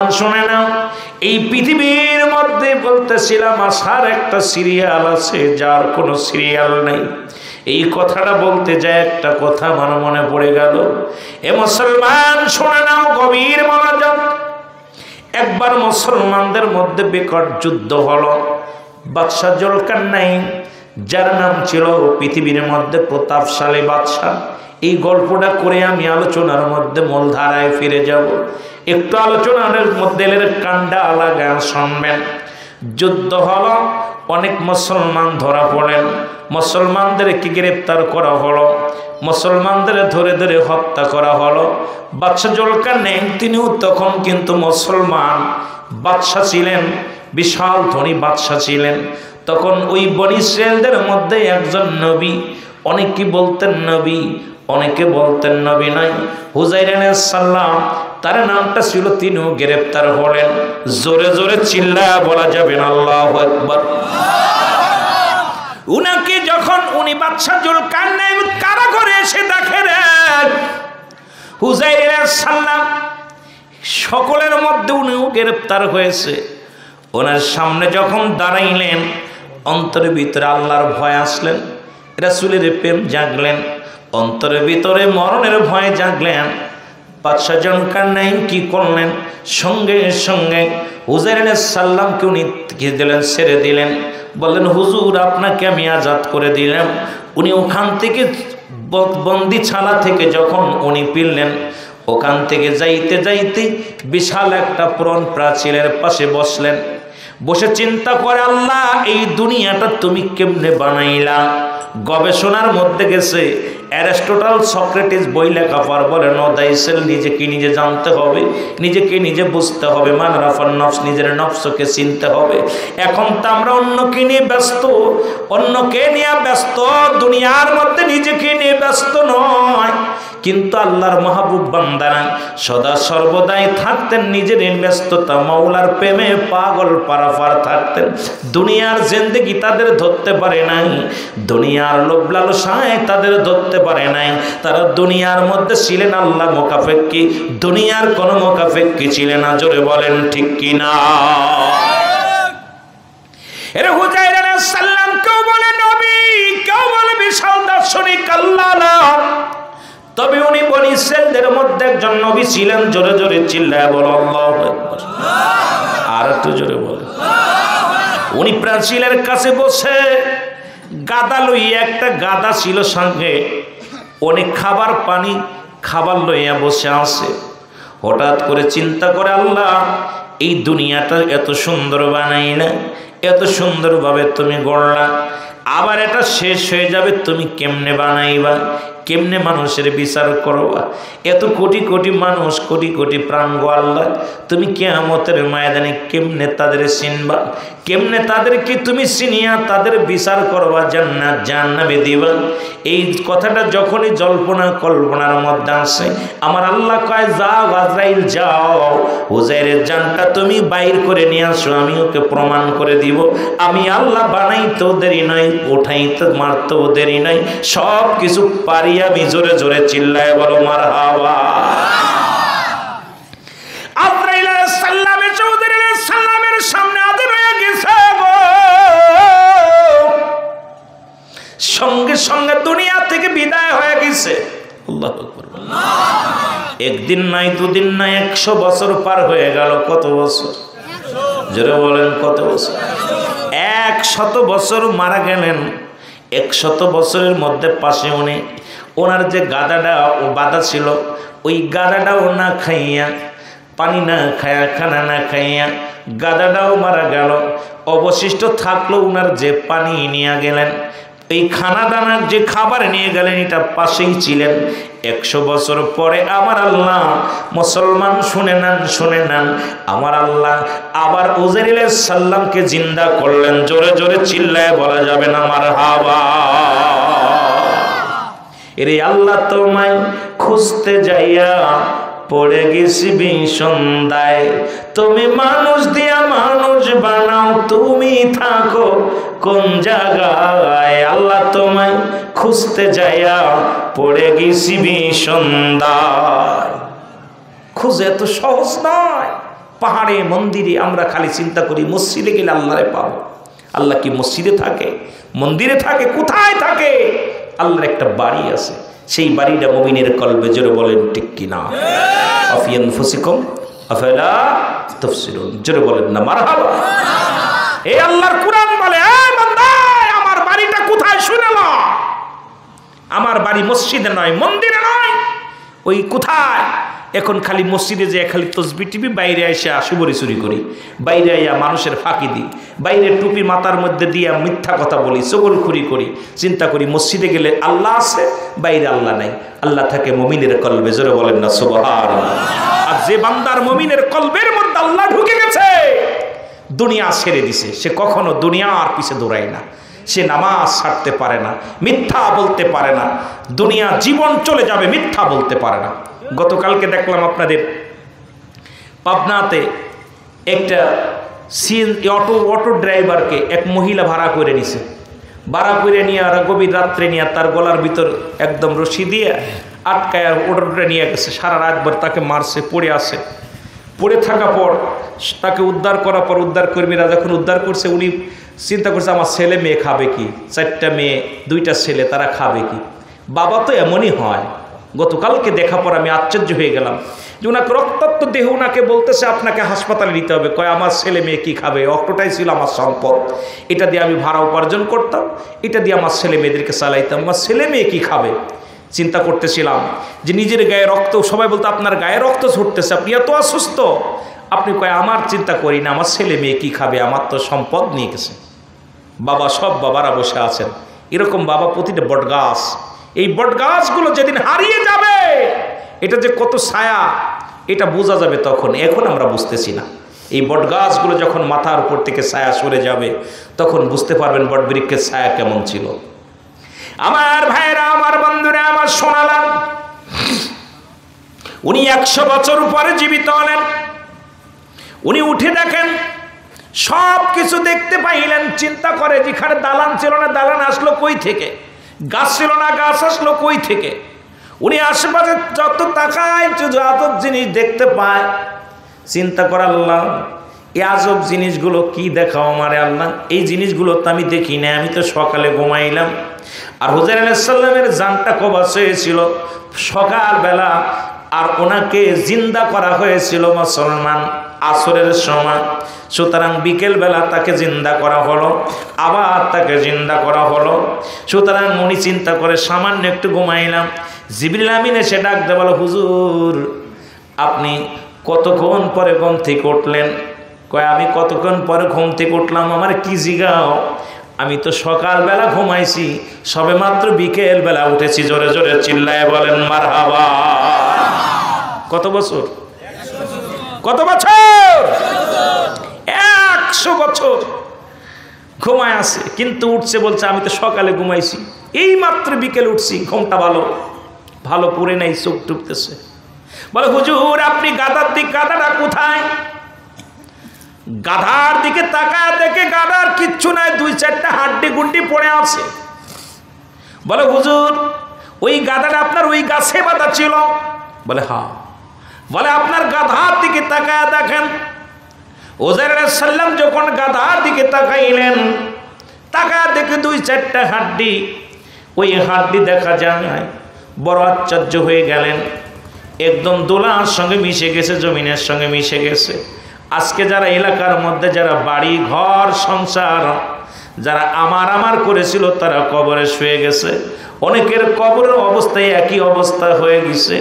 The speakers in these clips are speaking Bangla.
শুনে নাও, এই পৃথিবীর মধ্যে বলতেছিলাম আসার একটা সিরিয়াল আছে যার কোনো সিরিয়াল নেই। এই কথাটা বলতে যায় একটা কথা আমার মনে পড়ে গেল। এ মুসলমান শুনে নাও, গভীর মনোযোগ। একবার মুসলমানদের মধ্যে বিকট যুদ্ধ হলো। বাদশাহ জুলকারনাইন, যার নাম ছিল পৃথিবীর মধ্যে প্রতাপশালী বাদশাহ। এই গল্পটা করে আমি আলোচনার মধ্যে মূলধারায় ফিরে যাব। একটু আলোচনার মধ্যে কান্ডা লাগা শুনবেন। যুদ্ধ হলো, অনেক মুসলমান ধরা পড়েন, মুসলমানদেরকে গ্রেপ্তার করা হলো, মুসলমানদের ধরে ধরে হত্যা করা হলো। বাদশাহ জুলকারনাইন তিনিও তখন কিন্তু মুসলমান বাদশাহ ছিলেন, বিশাল ধনী বাদশাহ ছিলেন। তখন ওই বনী ইসরাইলদের মধ্যে একজন নবী, অনেকে বলতেন নবী, অনেকে বলতেন নবী নয়, হুজাইর আলাইহিস সালাম, তার নামটা ছিল, তিনিও গ্রেপ্তার হলেন। জোরে জোরে চিল্লায়া বলা যাবে না আল্লাহু আকবার। উনাকে যখন উনি বাদশাহ জুলকারনাইন কারাগারে এসে দেখেন হুজাইর আলাইহিস সালাম সকলের মধ্যে উনিও গ্রেপ্তার হয়েছে, ওনার সামনে যখন দাঁড়াইলেন অন্তরের ভিতরে আল্লাহর ভয় আসলেন, রাসূলের প্রেম জাগলেন, অন্তরের ভিতরে মরণের ভয় জাগলেন। বাদশাহ জুলকারনাইন কি করলেন, সঙ্গে সঙ্গে হুজাইর আলাইহিস সালামকে উনি কি দিলেন, ছেড়ে দিলেন। বললেন হুজুর আপনাকে আমি আজাদ করে দিলাম। উনি ওখান থেকে বন্দিছানা থেকে যখন উনি ফিরলেন, ওখান থেকে যাইতে যাইতে বিশাল একটা পুরন প্রাচীরের পাশে বসলেন। বসে চিন্তা করে, আল্লাহ এই দুনিয়াটা তুমি কেমনে বানাইলা। গবেষণার মধ্যে গেছে, অ্যারিস্টটল সক্রেটিস বই লেখা পর বলে নো দাইসেল, নিজেকে নিজে জানতে হবে, নিজেকে নিজে বুঝতে হবে, মান রাফান নফস, নিজের নফসকে চিনতে হবে। এখন তো আমরা অন্যকে নিয়ে ব্যস্ত, অন্যকে নিয়ে ব্যস্ত, দুনিয়ার মধ্যে নিজেকে নিয়ে ব্যস্ত নয়। কিন্তু আল্লাহর মাহবুব বান্দারা সদা সর্বদাই থাকতেন নিজের ব্যস্ততা, মাওলার প্রেমে পাগল পারাপার থাকতেন। দুনিয়ার জিন্দেগি তাদের ধরতে পারে নাই, দুনিয়ার লোভ লালসায় তাদের ধরতে পারে নাই। তারা দুনিয়ার মধ্যে ছিলেন আল্লাহ মোকাফেক্কি, দুনিয়ার কোনো মোকাফেক্কি ছিলেন না। জোরে বলেন ঠিক কিনা? এর হুজাইর আলাইহিস সালাম কেউ বলে নবী, কেউ বলে বিশাল দার্শনিক, আল্লাহ না, তবে উনি বনী ইসরাইলদের মধ্যে একজন নবী ছিলেন। জোরে জোরে চিল্লায় বলো আল্লাহু আকবার। আর একটু জোরে বলো। উনি প্রাচীরের কাছে বসে গাদা লইয়া, একটা গাদা ছিল সঙ্গে, অনেক খাবার পানি খাবার লইয়া বসে আছে। হঠাৎ করে চিন্তা করে, আল্লাহ এই দুনিয়াটা এত সুন্দর বানাইলা, এত সুন্দরভাবে তুমি গড়লা, আবার এটা শেষ হয়ে যাবে, তুমি কেমনে বানাইবা, কেমনে মানুষের বিচার করবা। এত কোটি কোটি মানুষ, কোটি কোটি প্রাণ গো আল্লাহ, তুমি কিয়ামতের ময়দানে কেমনে তাদের চিনবা, কেমনে তাদেরকে তুমি চিনিয়া তাদের বিচার করবা, জান্নাত জাহান্নামে দিবা। এই কথাটা যখনই জল্পনা কল্পনার মধ্যে আসে, আমার আল্লাহ কয় যাও আজরাইল যাও, হুজাইরের জানটা তুমি বাইর করে নিয়ে আসো, আমি ওকে প্রমাণ করে দিব। আমি আল্লাহ বানাইতেও দেরি নাই, উঠাইতে মারতেও দেরি নাই, সব কিছু পারি আমি। জোরে জোরে চিল্লায় বলো মারহাবা। আজরাইল আলাইহিস সালাম চৌধুরী আলাইহিস সালামের সামনে হাজির হয়ে গেছে গো। সঙ্গে সঙ্গে দুনিয়া থেকে বিদায় হয়ে গেছে। আল্লাহু আকবার। একদিন নাই, দুদিন নাই, 100 বছর পার হয়ে গেল। কত বছর? জোরে বলেন কত বছর? 100 বছর মারা গেলেন। 100 বছরের মধ্যে পাশে উনি ওনার যে গাদাটা বাঁধা ছিল, ওই গাদাটাও না খাইয়া, পানি না খাইয়া, খানা না খাইয়া গাদাটাও মারা গেল। অবশিষ্ট থাকলো উনার যে পানি নিয়ে গেলেন, এই খানা দানার যে খাবার নিয়ে গেলেন, এটা পাশেই ছিলেন। 100 বছর পরে আমার আল্লাহ, মুসলমান শুনে নেন, শুনে নেন, আমার আল্লাহ আবার হুজাইর আলাইহিস সালামকে জিন্দা করলেন। জোরে জোরে চিল্লায় বলা যাবে না মারহাবা। এরে আল্লাহ তোমায় খুঁজতে যাইয়া পড়ে গেছি বিসন্ধায়, তুমি মানুষ দিয়া মানুষ বানাও, তুমি থাকো কোন জায়গায়। আল্লাহ তোমায় খুঁজতে যাইয়া পড়ে গেছি বিসন্ধায়। খুঁজে এত সহজ নয়। পাহাড়ে মন্দিরে আমরা খালি চিন্তা করি মসজিদে গেলে আল্লাহরে পাবো। আল্লাহ কি মসজিদে থাকে, মন্দিরে থাকে? কোথায় থাকে? আল্লাহর একটা বাড়ি আছে, সেই বাড়িটা মুমিনের কলবে। জোরে বলেন ঠিক কিনা? আফি আনফুসিকুম আফালা তুবসিরুন। জোরে বলেন না মারহাবা। এই আল্লাহর কুরআন বলে, এই বান্দা আমার বাড়িটা কোথায় শুনে নাও। আমার বাড়ি মসজিদে নয়, মন্দিরে নয়, ওই কোথায়? এখন খালি মসজিদে যে খালি তসবিহ টিপি, বাইরে এসে সুবরি চুরি করি, বাইরে আইয়া মানুষের ফাঁকি দিই, বাইরে টুপি মাথার মধ্যে দিয়া মিথ্যা কথা বলি, চগলখুরি করি, চিন্তা করি মসজিদে গেলে আল্লাহ আছে, বাইরে আল্লাহ নাই। আল্লাহ থাকে মুমিনের কলবে। জোরে বলেন না সুবহানাল্লাহ। আর যে বান্দার মুমিনের কলবের মধ্যে আল্লাহ ঢুকে গেছে, দুনিয়া ছেড়ে দিছে, সে কখনো দুনিয়ার পিছে দৌড়ায় না, সে নামাজ ছাড়তে পারে না, মিথ্যা বলতে পারে না, দুনিয়া জীবন চলে যাবে, মিথ্যা বলতে পারে না। গতকালকে দেখলাম আপনাদের পাবনাতে একটা অটো ড্রাইভারকে এক মহিলা ভাড়া করে নিছে। ভাড়া করে নিয়ে আর গভীর রাত্রে নিয়ে তার গলার ভিতর একদম রশি দিয়ে আটকায় অটোটা নিয়ে গেছে। সারা রাতভর তাকে মারছে, পড়ে আছে। পড়ে থাকা পর তাকে উদ্ধার করার পর উদ্ধার কর্মীরা যখন উদ্ধার করছে, উনি চিন্তা করছে আমার ছেলে মেয়ে খাবে কি, 4টা মেয়ে 2টা ছেলে, তারা খাবে কি? বাবা তো এমনই হয়। গতকালকে দেখা পর আমি আশ্চর্য হয়ে গেলাম যে ওনাকে রক্তাক্ত দেহ, ওনাকে বলতেছে আপনাকে হাসপাতালে নিতে হবে। কয় আমার ছেলে মেয়ে কী খাবে? অটোটাই ছিল আমার সম্পদ, এটা দিয়ে আমি ভাড়া উপার্জন করতাম, এটা দিয়ে আমার ছেলে মেয়েদেরকে চালাইতাম, আমার ছেলে মেয়ে কী খাবে? চিন্তা করতেছিলাম যে নিজের গায়ে রক্ত, সবাই বলতো আপনার গায়ে রক্ত ছুটতেছে, আপনি এত অসুস্থ। আপনি কয় আমার চিন্তা করি না, আমার ছেলে মেয়ে কী খাবে, আমার তো সম্পদ নিয়ে গেছে। বাবা, সব বাবারা বসে আছেন, এরকম বাবা প্রতিটা বটগাছ। এই বটগাছগুলো যেদিন হারিয়ে যাবে, এটা যে কত ছায়া এটা বোঝা যাবে তখন, এখন আমরা বুঝতেছি না। এই বটগাছগুলো যখন মাথার উপর থেকে ছায়া সরে যাবে, তখন বুঝতে পারবেন বটবৃক্ষের ছায়া কেমন ছিল। আমার ভাইরা, আমার বন্ধুরা, আমার শোনালাম, উনি 100 বছর পরে জীবিত হলেন। উনি উঠে দেখেন, সব কিছু দেখতে পাইলেন। চিন্তা করে যেখানে দালান ছিল না, দালান আসলো কই থেকে? গাছ ছিল না, গাছ আসলো কই থেকে? উনি আশেপাশে যত তাকায় যত জিনিস দেখতে পায়, চিন্তা করে আল্লাহ এই আজব জিনিসগুলো কি দেখাও আমারে আল্লাহ, এই জিনিসগুলো তো আমি দেখি না, আমি তো সকালে ঘুমাইলাম। আর হুজাইর আলাইহিস সালামের জানটা কবজ হয়েছিল সকালবেলা, আর ওনাকে জিন্দা করা হয়েছিল মুসলমান আসরের সময়। সুতরাং বিকেলবেলা তাকে জিন্দা করা হলো, আবার তাকে জিন্দা করা হলো। সুতরাং উনি চিন্তা করে সামান্য একটু ঘুমাইলাম। জিবরিল আমিন এসে ডাক দিয়ে বলো, হুজুর আপনি কতক্ষণ পরে ঘুম থেকে উঠলেন? কয় আমি কতক্ষণ পরে ঘুম থেকে উঠলাম, আমার কি জিগাও? আমি তো সকালবেলা ঘুমাইছি, সবে মাত্র বিকেলবেলা উঠেছি। জোরে জোরে চিল্লায় বলেন মারহাবা। কত বছর? কত বছর? 100 বছর ঘুমায় আছে, কিন্তু উঠছে বলছে আমি তো সকালে ঘুমাইছি, এই মাত্র বিকেল উঠছি, ঘুমটা ভালো ভালো পড়ে নাই, চোখ টুকতেছে। বলে হুজুর আপনি গাধার দিক, গাধাটা কোথায়? গাধার দিকে তাকায় দেখে গাধার কিচ্ছু নাই, 2-4টা হাড্ডি গুন্ডি পড়ে আছে। বলে হুজুর ওই গাধাটা আপনার ওই গাছে বাঁধা ছিল? বলে হ্যাঁ। বলে আপনার গাধার দিকে তাকায় দেখেন। হুজাইর আলাইহিস সালাম যখন গাধার দিকে তাকাইলেন, তাকায় দেখে 2-4টা হাড্ডি, ওই হাড্ডি দেখা যায়। বড় আশ্চর্য হয়ে গেলেন, একদম দোলার সঙ্গে মিশে গেছে, জমিনের সঙ্গে মিশে গেছে। আজকে যারা এলাকার মধ্যে যারা বাড়ি ঘর সংসার যারা আমার করেছিল, তারা কবরে শুয়ে গেছে। অনেকের কবরের অবস্থায় একই অবস্থা হয়ে গেছে,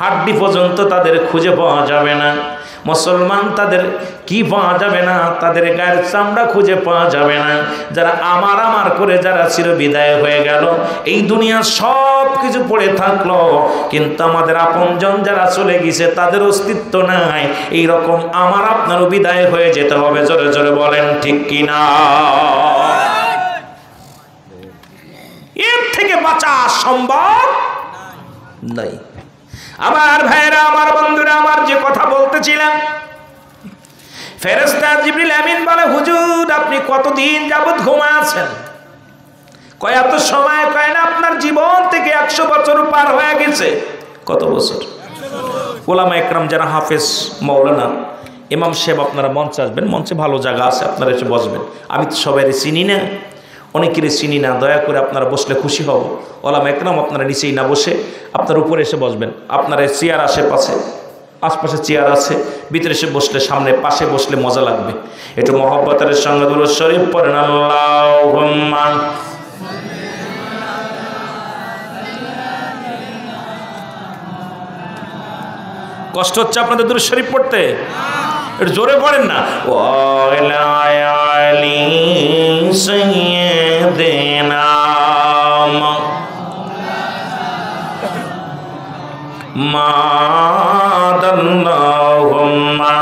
হাড্ডি পর্যন্ত তাদের খুঁজে পাওয়া যাবে না। মুসলমান তাদের কি পাওয়া যাবে না, তাদের গায়ের চামড়া খুঁজে পাওয়া যাবে না। যারা আমার করে যারা চির বিদায় হয়ে গেল, এই দুনিয়া সব কিছু পড়ে থাকলো, কিন্তু আমাদের আপনজন যারা চলে গেছে তাদের অস্তিত্ব নাই। এই রকম আমার আপনারও বিদায় হয়ে যেতে হবে। জোরে জোরে বলেন ঠিক কিনা? এর থেকে বাঁচা সম্ভব নাই। আমার ভাইরা, আমার বন্ধুরা, আমার যে কথা বলতেছিলাম, ফেরেশতা জিবরিল আমিন বলে হুজুর আপনি কতদিন যাবত ঘুমায় আছেন? কয় এত সময়? কয় না, আপনার জীবন থেকে 100 বছর পার হয়ে গেছে। কত বছর? ওলামা একরাম যারা হাফেজ মাওলানা, ইমাম সাহেব আপনারা মঞ্চে আসবেন, মঞ্চে ভালো জায়গা আছে, আপনারা এসে বসবেন। আমি তো সবাই চিনি না, অনেকেরই চিনি না, দয়া করে আপনারা বসলে খুশি হব। ওলামা একরাম আপনারা নিচেই না বসে আপনার উপরে এসে বসবেন। আপনারা চেয়ার আশপাশে চেয়ার আছে, ভিতরে এসে বসলে, সামনে পাশে বসলে মজা লাগবে। একটু মহব্বতের সঙ্গে দুরূদ শরীফ পড়েন। আল্লাহুম্মা কষ্ট হচ্ছে আপনাদের দুরূদ শরীফ পড়তে? একটু জোরে পড়েন না। ওয়ালা আলি সাইয়্যিদিনা মাদাল্লাহুম্মা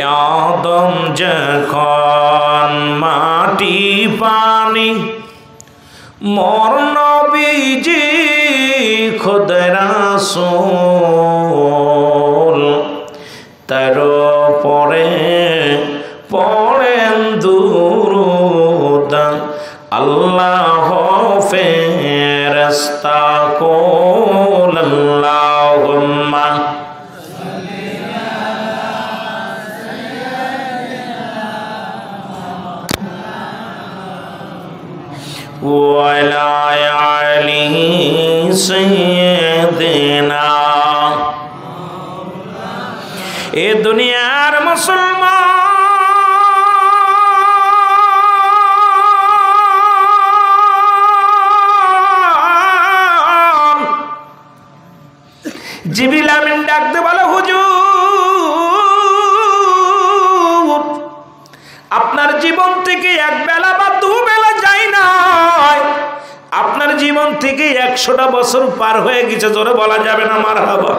আদম যখন মাটি পানি মোর নবীজি খুদ রাসূল তার পরে পড়েন দুরূদ আল্লাহ ফেরেশতা কুল আল্লাহুম্মা ওয়ালা আলি সাইয়্যিদিনা। এ দুনিয়ার মুসলমান জিবরিল আমিন ডাকতে বলে, হুজুর আপনার জীবন থেকে এক বেলা বা দুবেলা যায় না, আপনার জীবন থেকে 100টা বছর পার হয়ে গেছে। জোরে বলা যাবে না মারহাবা?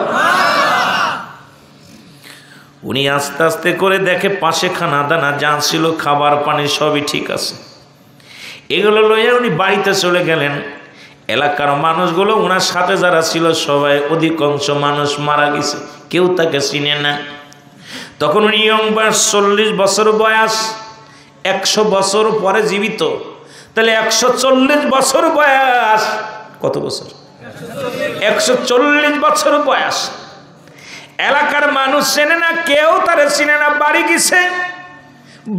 উনি আস্তে আস্তে করে দেখে পাশে খানা দানা যা ছিল, খাবার পানি সবই ঠিক আছে। এগুলো লইয়া উনি বাড়িতে চলে গেলেন। এলাকার মানুষগুলো ওনার সাথে যারা ছিল সবাই, অধিকাংশ মানুষ মারা গেছে, কেউ তাকে চিনে না। তখন উনি ইয়ং বয়স, 40 বছর বয়স, 100 বছর পরে জীবিত, তাহলে 140 বছর বয়স। কত বছর? 140 বছর বয়স। এলাকার মানুষ চেনে না, কেউ তারে চিনে না। বাড়ি গেছে,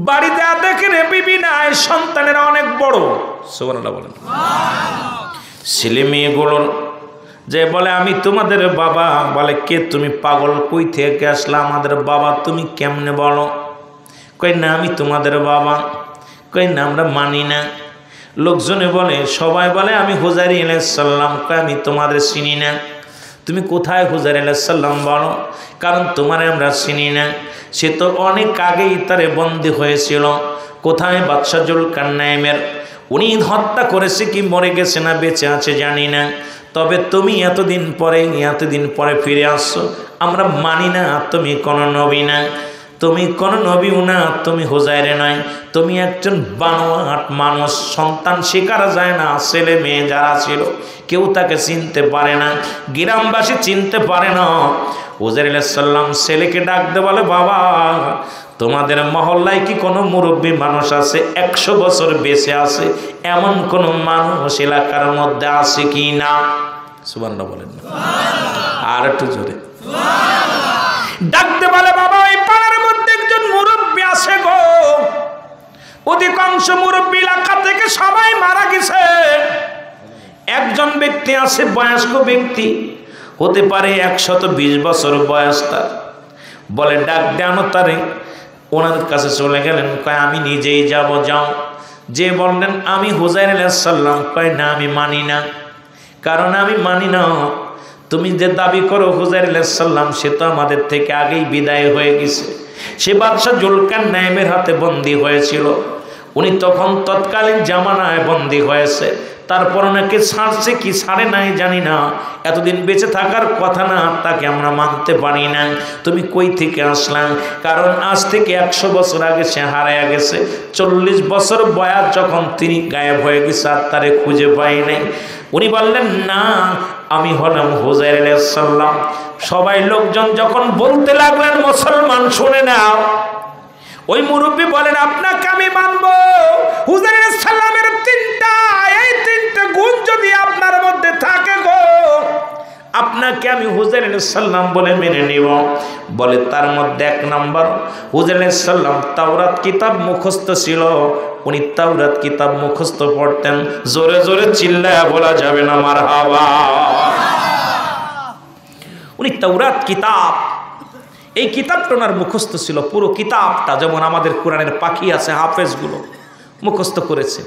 বাড়িতে দেখে রে বিবি নাই, সন্তানেরা অনেক বড়। সুবহানাল্লাহ বলেন। ছেলে মেয়েগুলোর যে বলে আমি তোমাদের বাবা, বলে কে তুমি? পাগল, কই থেকে আসলা? আমাদের বাবা। তুমি কেমনে বলো? কই না আমি তোমাদের বাবা। কই না আমরা মানি না। লোকজনে বলে, সবাই বলে আমি হুজাইর আলাইহিস সালাম। কই আমি তোমাদের চিনি না। তুমি কোথায় হুজাইর আলাইহিস সালাম বলো, কারণ তোমারে আমরা চিনি না। সে তো অনেক আগেই তারে বন্দী হয়েছিল। কোথায়? বাদশাহ জুলকারনাইনের। উনি হত্যা করেছে কি মরে গেছে না বেঁচে আছে জানি না, তবে তুমি এতদিন পরে ফিরে আসছো, আমরা মানি না তুমি কোনো নবী না, তুমি কোনো নবীও না, তুমি হুজাইরে নাই, তুমি একজন বানোয়াট মানুষ। সন্তান শিকারা যায় না, ছেলে মেয়ে যারা ছিল কেউ তাকে চিনতে পারে না, গ্রামবাসী চিনতে পারে না। হুজাইর আলাইহিস সালাম ছেলেকে ডাকতে বলে, বাবা তোমাদের মহল্লায় কি কোনো মুরব্বী মানুষ আছে 100 বছর বেঁচে আছে? এমন কোন মানুষ এলাকার মধ্যে আছে কি না? সুবহানাল্লাহ বলেন না? আর একটু জোরে ডাকতে বলে, বাবা ওই পাড়ার মধ্যে একজন মুরব্বী আছে গো। অধিকাংশ মুরব্বী এলাকা থেকে সবাই মারা গেছে। একজন ব্যক্তি আছে, বয়স্ক ব্যক্তি, হতে পারে 120 বছর বয়স তার। বলে ডাক দেন তারে। ওনার কাছে চলে গেলেন, কয় আমি নিজেই যাব। যাও। যে বললেন আমি হুজাইর আলাইহিস সালাম। কয় না আমি মানি না, কারণ আমি মানি না। তুমি যে দাবি করো হুজাইর আলাইহিস সালাম, সে তো আমাদের থেকে আগেই বিদায় হয়ে গেছে। সে বাদশাহ জুলকারনাইনের হাতে বন্দী হয়েছিল। উনি তখন তৎকালীন জামানায় বন্দী হয়েছে। তারপর নাকি ছাড়ছে কি ছাড়ে নাই জানি না, এতদিন বেঁচে থাকার কথা না, তাকে আমরা মানতে পারি না। তুমি কই থেকে আসলাম? কারণ আজ থেকে 100 বছর আগে সে হারায়া গেছে। 40 বছর বয়স যখন তিনি গায়েব হয়ে গেছে, আর তারে খুঁজে পাই নাই। উনি বললেন না আমি হলাম হুজাইর আলাইহিস সালাম। সবাই লোকজন যখন বলতে লাগলেন, মুসলমান শুনে নাও। ওই মুরব্বী বলেন, আপনাকে আমি মানবো। হুজাইর আলাইহিস সালামের 3টা গুণ যদি আপনার মধ্যে থাকে গো, আপনাকে আমি হুজাইর আলাইহিস সালাম বলে মেনে নিব। বলে তার মধ্যে এক নাম্বার, হুজাইর আলাইহিস সালাম তাওরাত কিতাব মুখস্থ ছিল, উনি তাওরাত কিতাব মুখস্থ পড়তেন। জোরে জোরে চিল্লায়া বলা যাবে না মারহাবা। উনি তাওরাত কিতাব, এই কিতাবটা ওনার মুখস্থ ছিল, পুরো কিতাবটা। যেমন আমাদের কোরআনের পাখি আছে, হাফেজগুলো মুখস্থ করেছে।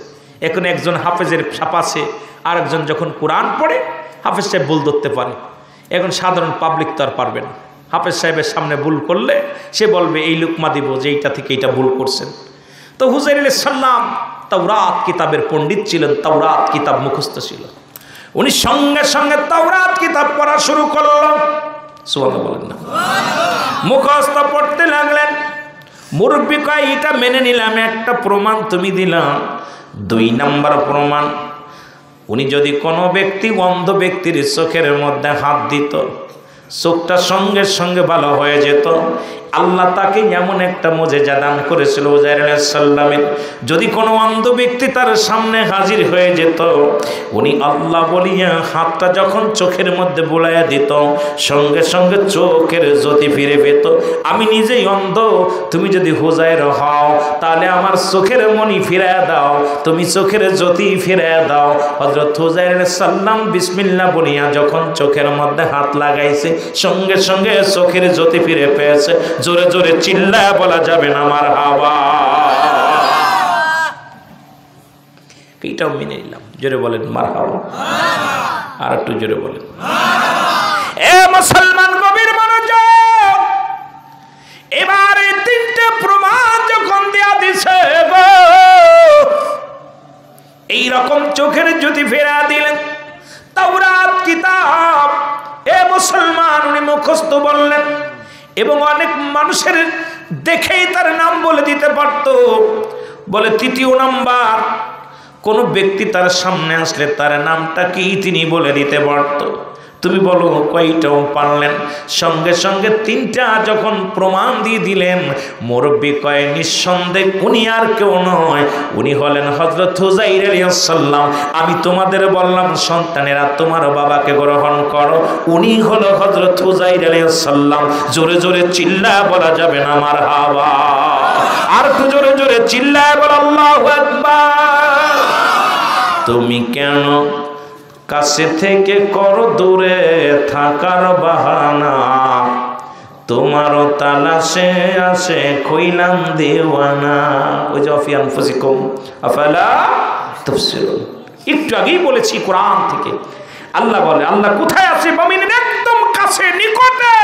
এখন একজন হাফেজের ছাপ আছে, আর একজন যখন কোরআন পড়ে হাফেজ সাহেব ভুল ধরতে পারে। এখন সাধারণ পাবলিক তো আর পারবে না। হাফেজ সাহেবের সামনে ভুল করলে সে বলবে এই লুকমা দিব যে এইটা থেকে এইটা ভুল করছেন। তো হুজাইর আলাইহিস সালাম তাওরাত কিতাবের পণ্ডিত ছিলেন, তাওরাত কিতাব মুখস্থ ছিল। উনি সঙ্গে সঙ্গে তাওরাত কিতাব পড়া শুরু করলেন। সুবহানাল্লাহ বলেন না? মুখস্থ পড়তে লাগলেন। মুরব্বী কয় এটা মেনে নিলাম, একটা প্রমাণ তুমি দিলাম। 2 নাম্বার প্রমাণ, উনি যদি কোনো ব্যক্তি অন্ধ ব্যক্তির চোখের মধ্যে হাত দিত, চোখটা সঙ্গে সঙ্গে ভালো হয়ে যেত। আল্লাহ তাকে এমন একটা মুজিজা দান করেছিল হুজাইর আলাইহিস সালামের, যদি কোনো অন্ধ ব্যক্তি তার সামনে হাজির হয়ে যেত, উনি আল্লাহ বলিয়া হাতটা যখন চোখের মধ্যে বুলাইয়া দিত, সঙ্গে সঙ্গে চোখের জ্যোতি ফিরে পেত। আমি নিজেই অন্ধ, তুমি যদি হুজাইর হও তাহলে আমার চোখের মনি ফিরাইয়া দাও, তুমি চোখের জ্যোতি ফিরাইয়া দাও। হযরত হুজাইর আলাইহিস সালাম বিসমিল্লাহ বলিয়া যখন চোখের মধ্যে হাত লাগাইছে, সঙ্গে সঙ্গে চোখের জ্যোতি ফিরে পেয়েছে। জোরে জোরে চিল্লায়া বলা যাবে না মারহাবা। এইটাও মেনে নিলাম। জোরে বলেন মারহাবা। আর একটু জোরে বলেন। এ মুসলমান গভীর মনোযোগ, এবারে 3টে প্রমাণ যখন দেয়া দিছে গো, এইরকম চোখের জ্যোতি ফেরা দিলেন। তাওরাত কিতাব এ মুসলমান উনি মুখস্থ বললেন, এবং অনেক মানুষের দেখেই তার নাম বলে দিতে পারত। বলে 3য় নাম্বার, কোনো ব্যক্তি তার সামনে আসলে তার নামটা কি তিনি বলে দিতে পারত। তুমি বলো কয়টাও পারলেন? সঙ্গে সঙ্গে 3টা যখন প্রমাণ দিয়ে দিলেন, মুরব্বী কয় নিঃসন্দেহে উনি আর কেউ নয়, উনি হলেন হযরত হুজাইর আলাইহিস সালাম। আমি তোমাদের বললাম সন্তানেরা তোমার বাবাকে গ্রহণ করো, উনি হলো হযরত হুজাইর আলাইহিস সালাম। জোরে জোরে চিল্লায়া বলা যাবে না মারহাবা। আর একটু জোরে জোরে চিল্লায়া বল আল্লাহু আকবার। তুমি কেন কাছে থেকে করো দূরে থাকার বাহানা, তোমারও তালাশে আসে কইলাম দেওয়ানা। ওই যে আফি আনফুসিকুম আফালা তুবসিরুন, একটু আগেই বলেছি কোরআন থেকে। আল্লাহ বলে, আল্লাহ কোথায় আছে? মুমিনের একদম কাছে, নিকটে,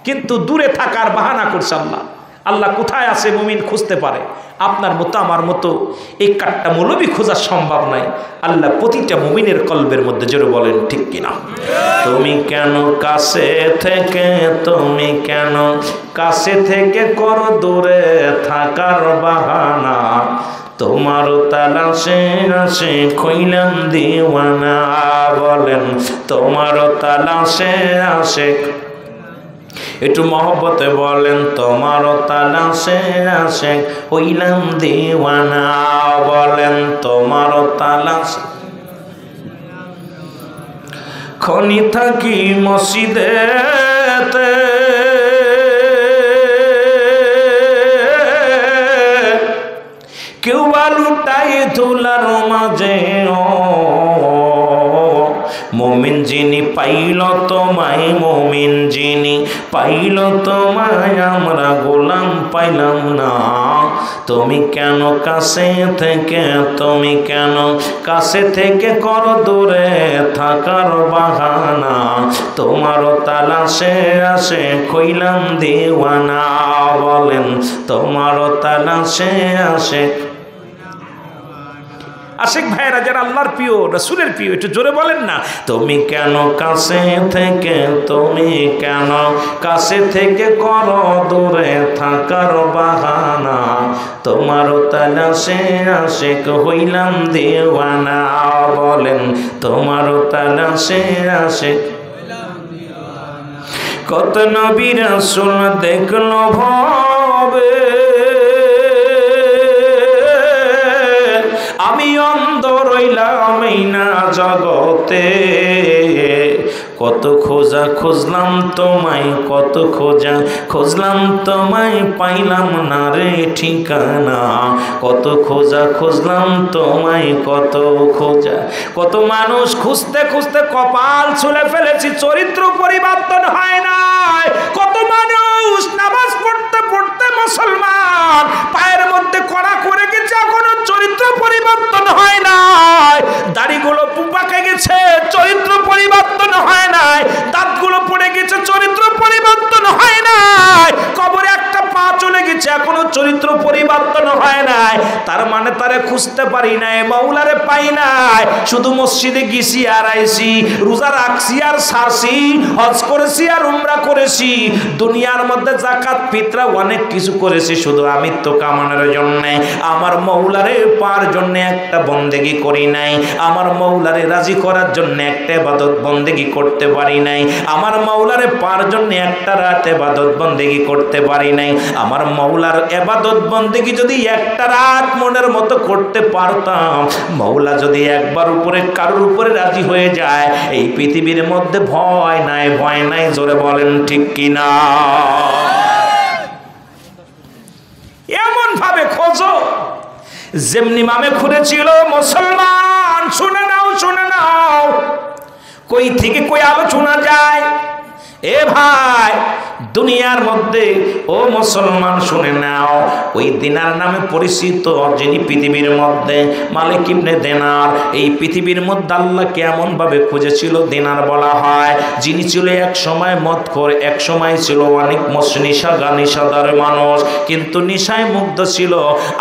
কিন্তু দূরে থাকার বাহানা করছে আল্লাহ। আল্লাহ কোথায় আছে মুমিন খুঁজতে পারে। আপনার মতো আমার মতো এই কাটটা মৌলবি খোঁজা সম্ভব নয়। আল্লাহ প্রতিটা মুমিনের কলবের মধ্যে জোরে বলেন ঠিক কিনা? তুমি কেন কাছে থেকে, তুমি কেন কাছে থেকে করো দূরে থাকার বাহানা, তোমার তালাশে আসে কইলাম দিওয়ানা। বলেন তোমার তালাশে আসে, একটু মহব্বতে বলেন তোমার তালাশে আসে হইলাম দিওয়ানা। বলেন তোমার তালাশে। খনি থাকি মসজিদেতে, কেউ বা লুটাই তুলার মাঝে, মুমিন যিনি পাইল তোমায়, মুমিন যিনি পাইল তোমায়, আমরা গোলাম পাইলাম না। তুমি কেন কাছে থেকে, তুমি কেন কাছে থেকে কর দূরে থাকার বাহানা, তোমারও তালাশে আসে কইলাম দেওয়ানা। বলেন তোমারও তালাশে আসে। আশিক ভাইরা যারা আল্লাহর প্রিয়, রাসূলের প্রিয়, একটু জোরে বলেন না। তুমি কেন কাছে থেকে, তুমি কেন কাছে থেকে করো দূরে থাকার বাহানা, তোমার তালাশে আশিক হইলাম দেওয়ানা। বলেন তোমার তালাশে আশিক। কত নবী রাসূল দেখলো ভবে, আমি অন্ধ রইলাম এই না জগতে। কত খোঁজা খুঁজলাম তোমায়, কত খোঁজা খুঁজলাম তোমায়, পাইলাম না রে ঠিকানা। কত খোঁজা খুঁজলাম তোমায়, কত খোঁজা। কত মানুষ খুঁজতে খুঁজতে কপাল ছুলে ফেলেছি, চরিত্র পরিবর্তন হয় নাই। কত মানুষ নামাজ পড়তে পড়তে মুসলমান, পায়ের মধ্যে কড়া করে গেছে, এখনো চরিত্র পরিবর্তন হয় নাই। দাড়িগুলো পাকে গেছে, চরিত্র পরিবর্তন হয় নাই। দাঁতগুলো পড়ে গেছে, চরিত্র পরিবর্তন হয় নাই। কবরে একটা পা চলে গেছে, এখনো চরিত্র পরিবর্তন হয় নাই। তার মানে তারে খুঁজতে পারি নাই, মাওলারে পাই নাই। শুধু মসজিদে গেছি আর আইছি, রোজা রাখছি আর ছাড়ছি, হজ করেছি আর উমরা করেছি, দুনিয়ার মধ্যে যাকাত ফিতরা অনেক কিছু করেছি, শুধু আমিত্ব কামানোর জন্য। আমার মাওলারে পাওয়ার জন্য একটা বন্দেগি করি নাই। আমার মাওলারে রাজি করার জন্য একটা ইবাদত বন্দেগি করতে পারি নাই। আমার মাওলারে পাওয়ার জন্য একটা রাত ইবাদত বন্দেগি করতে পারি নাই। আমার মাওলার ইবাদত বন্দেগি যদি একটা রাত মনের মতো করতে পারতাম, মাওলা যদি একবার উপরে কারোর উপরে রাজি হয়ে যায়, এই পৃথিবীর মধ্যে ভয় নাই, ভয় নাই। জোরে বলেন ঠিক কিনা? এমন ভাবে খোঁজো যেমনি মামে খুঁড়েছিল মুসলমান। শুনে নাও, শুনে নাও, কই থেকে কই আলোচনা যায়। এ ভাই, দুনিয়ার মধ্যে ও মুসলমান শুনে নাও, ওই দিনার নামে পরিচিত যিনি পৃথিবীর মধ্যে মালিক ইবনে দিনার, এই পৃথিবীর মধ্যে আল্লাহ কেমন ভাবে খুঁজেছিল দিনার বলা হয়, যিনি ছিল এক সময় মদখোর, এক সময় ছিল অনেক নিশাদার মানুষ, কিন্তু নিশায় মুগ্ধ ছিল,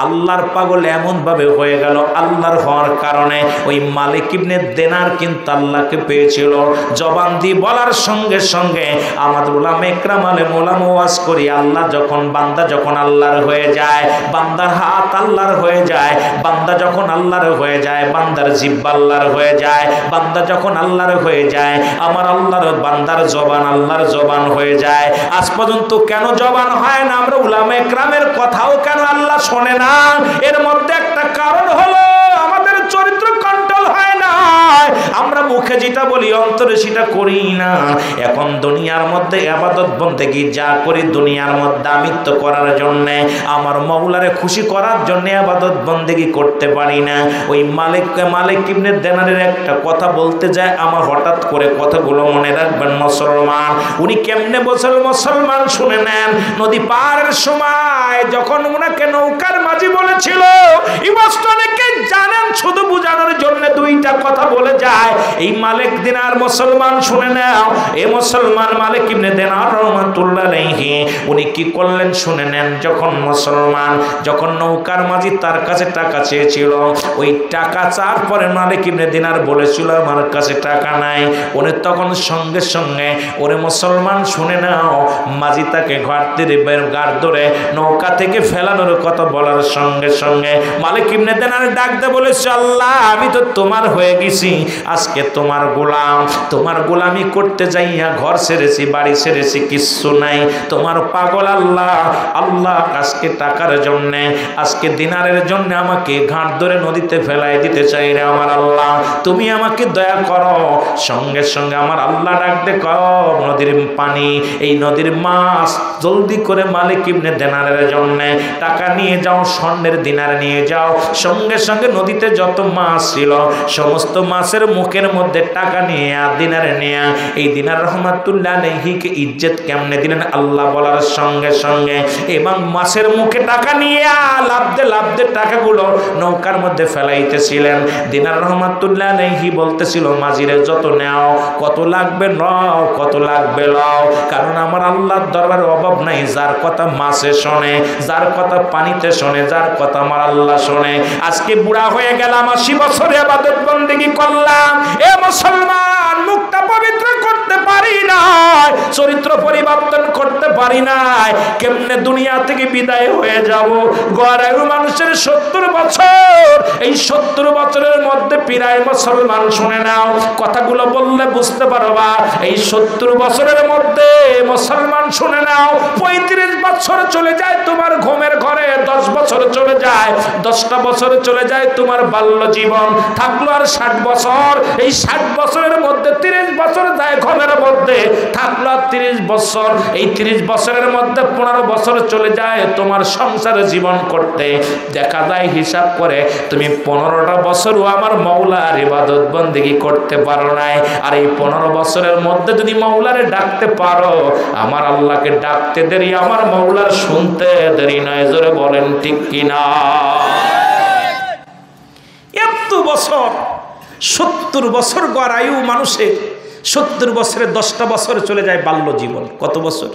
আল্লাহর পাগল এমন ভাবে হয়ে গেল। আল্লাহর হওয়ার কারণে ওই মালিক ইবনে দিনার কিন্তু আল্লাহকে পেয়েছিল। জবান দিয়ে বলার সঙ্গে সঙ্গে আমাদের উলামা ইকরাম ওয়াজ করি, আল্লাহ যখন বান্দা যখন আল্লাহর হয়ে যায়, বান্দার হাত আল্লাহর হয়ে যায়, বান্দা যখন আল্লাহর হয়ে যায়, বান্দার জিহ্বা আল্লাহর হয়ে যায়, বান্দা যখন আল্লাহর হয়ে যায়, আমার আল্লাহর বান্দার জবান আল্লাহর জবান হয়ে যায়। আজ পর্যন্ত কেন জবান হয় না? আমরা উলামা ইকরামের কথাও কেন আল্লাহ শোনে না? এর মধ্যে একটা কারণ হলো আমাদের চরিত্র কন্ট্রোল হয় না। আমরা মুখে যেটা বলি অন্তরে সেটা করি না। এখন দুনিয়ার মধ্যে ইবাদত বন্দেগি যা করি দুনিয়ার মধ্যে আমিত্ব করার জন্য, আমার মাওলারে খুশি করার জন্য ইবাদত বন্দেগি করতে পারি না। ওই মালিক ইবনে দিনারের একটা কথা বলতে যায়, আমার হঠাৎ করে কথাগুলো মনে রাখবেন মুসলমান। উনি কেমনে বলছেন মুসলমান শুনে নেন। নদী পারের সময় যখন উনাকে নৌকার মাঝি বলেছিল, এই বস্তু অনেকে জানেন, শুধু বোঝানোর জন্য দুইটা কথা বলে যায়। এই মালিক দিনার মুসলমান শুনে নাও, এই মুসলমান মালিক ইবনে দিনার রাহমাতুল্লাহ আলাইহি উনি কি করলেন শুনে নেন। যখন নৌকার মাঝি তার কাছে টাকা চেয়েছিল, ওই টাকা চাওয়ার পরে মালিক ইবনে দিনার বলেছিল আমার কাছে টাকা নাই। উনি তখন সঙ্গে সঙ্গে ওরে মুসলমান শুনে নাও, মাঝি তাকে গাড় ধরে নৌকা থেকে ফেলানোর কথা বলার সঙ্গে সঙ্গে মালিক ইবনে দিনার ডাকতে বলেছে, আল্লাহ আমি তো তোমার হয়ে গেছি, আজকে তোমার গোলাম, তোমার গোলামি করতে যাইয়া ঘর ছেড়েছি, বাড়ি ছেড়েছি, কিচ্ছু নাই, তোমার পাগল আল্লাহ। আল্লাহ আজকে টাকার জন্যে, আজকে দিনারের জন্য আমাকে ঘাট ধরে নদীতে ফেলাই দিতে চাই রে আমার আল্লাহ, তুমি আমাকে দয়া করো। সঙ্গে সঙ্গে আমার আল্লাহ ডাকতে কও নদীর পানি, এই নদীর মাছ জলদি করে মালিক ইবনে দিনারের জন্য টাকা নিয়ে যাও, স্বর্ণের দিনার নিয়ে যাও। সঙ্গে সঙ্গে নদীতে যত মাছ ছিল সমস্ত মাছের মুখের মধ্যে টাকা নিয়ে দিনারে নিয়ে এই দিনার রহমাতুল্লাহ আলাইহিকে ইজ্জত কেমনে দিলেন আল্লাহ বলার সঙ্গে সঙ্গে, এবং মাছের মুখে টাকা নিয়ে লাভতে টাকাগুলো নৌকার মধ্যে ফেলাইতেছিলেন। দিনার রহমাতুল্লাহ আলাইহি বলতেছিল, মাঝিরে যত নেও, কত লাগবে নাও, কত লাগবে লাও, কারণ আমার আল্লাহর দরবারে অভাব নাই। যার কথা মাছে শোনে, যার কথা পানিতে শোনে, যার কথা আমার আল্লাহ শোনে। আজকে বুড়া হয়ে গেলাম, 80 বছরে ইবাদত বন্দেগি করলাম, এ মুসলমান মুখটা পবিত্র করতে পারি না, চরিত্র পরিবর্তন করতে পারি না। কেমনে দুনিয়া থেকে বিদায় হয়ে যাব? গড়ায়ু মানুষের 70 বছর, এই 70 বছরের মধ্যে প্রায় মুসলমান শুনে নাও, কথাগুলো বললে বুঝতে পারবা। এই 70 বছরের মধ্যে মুসলমান শুনে নাও, 35 বছর চলে যায় তোমার ঘুমের ঘরে, 10 বছর চলে যায়, 10টা বছর চলে যায় তোমার বাল্য জীবন, থাকলো আর 60 বছর। এই 60 বছরের মধ্যে 30 বছর যায় ঘর ঘরের মধ্যে থাকলো 30 বছর, এই 30 বছরের মধ্যে 15 বছর চলে যায় তোমার সংসারে জীবন করতে। দেখা যায় হিসাব করে তুমি 15টা বছরও আমার মওলার ইবাদত বন্দেগী করতে পারো নাই। আর এই 15 বছরের মধ্যে যদি মওলারে ডাকতে পারো, আমার আল্লাহকে ডাকতে দেরি, আমার মওলার শুনতে দেরি নয়। জোরে বলেন ঠিক কিনা? এত বছর, 70 বছর গড় আয়ু মানুষের, 70 বছরে 10টা বছর চলে যায় বাল্য জীবন। কত বছর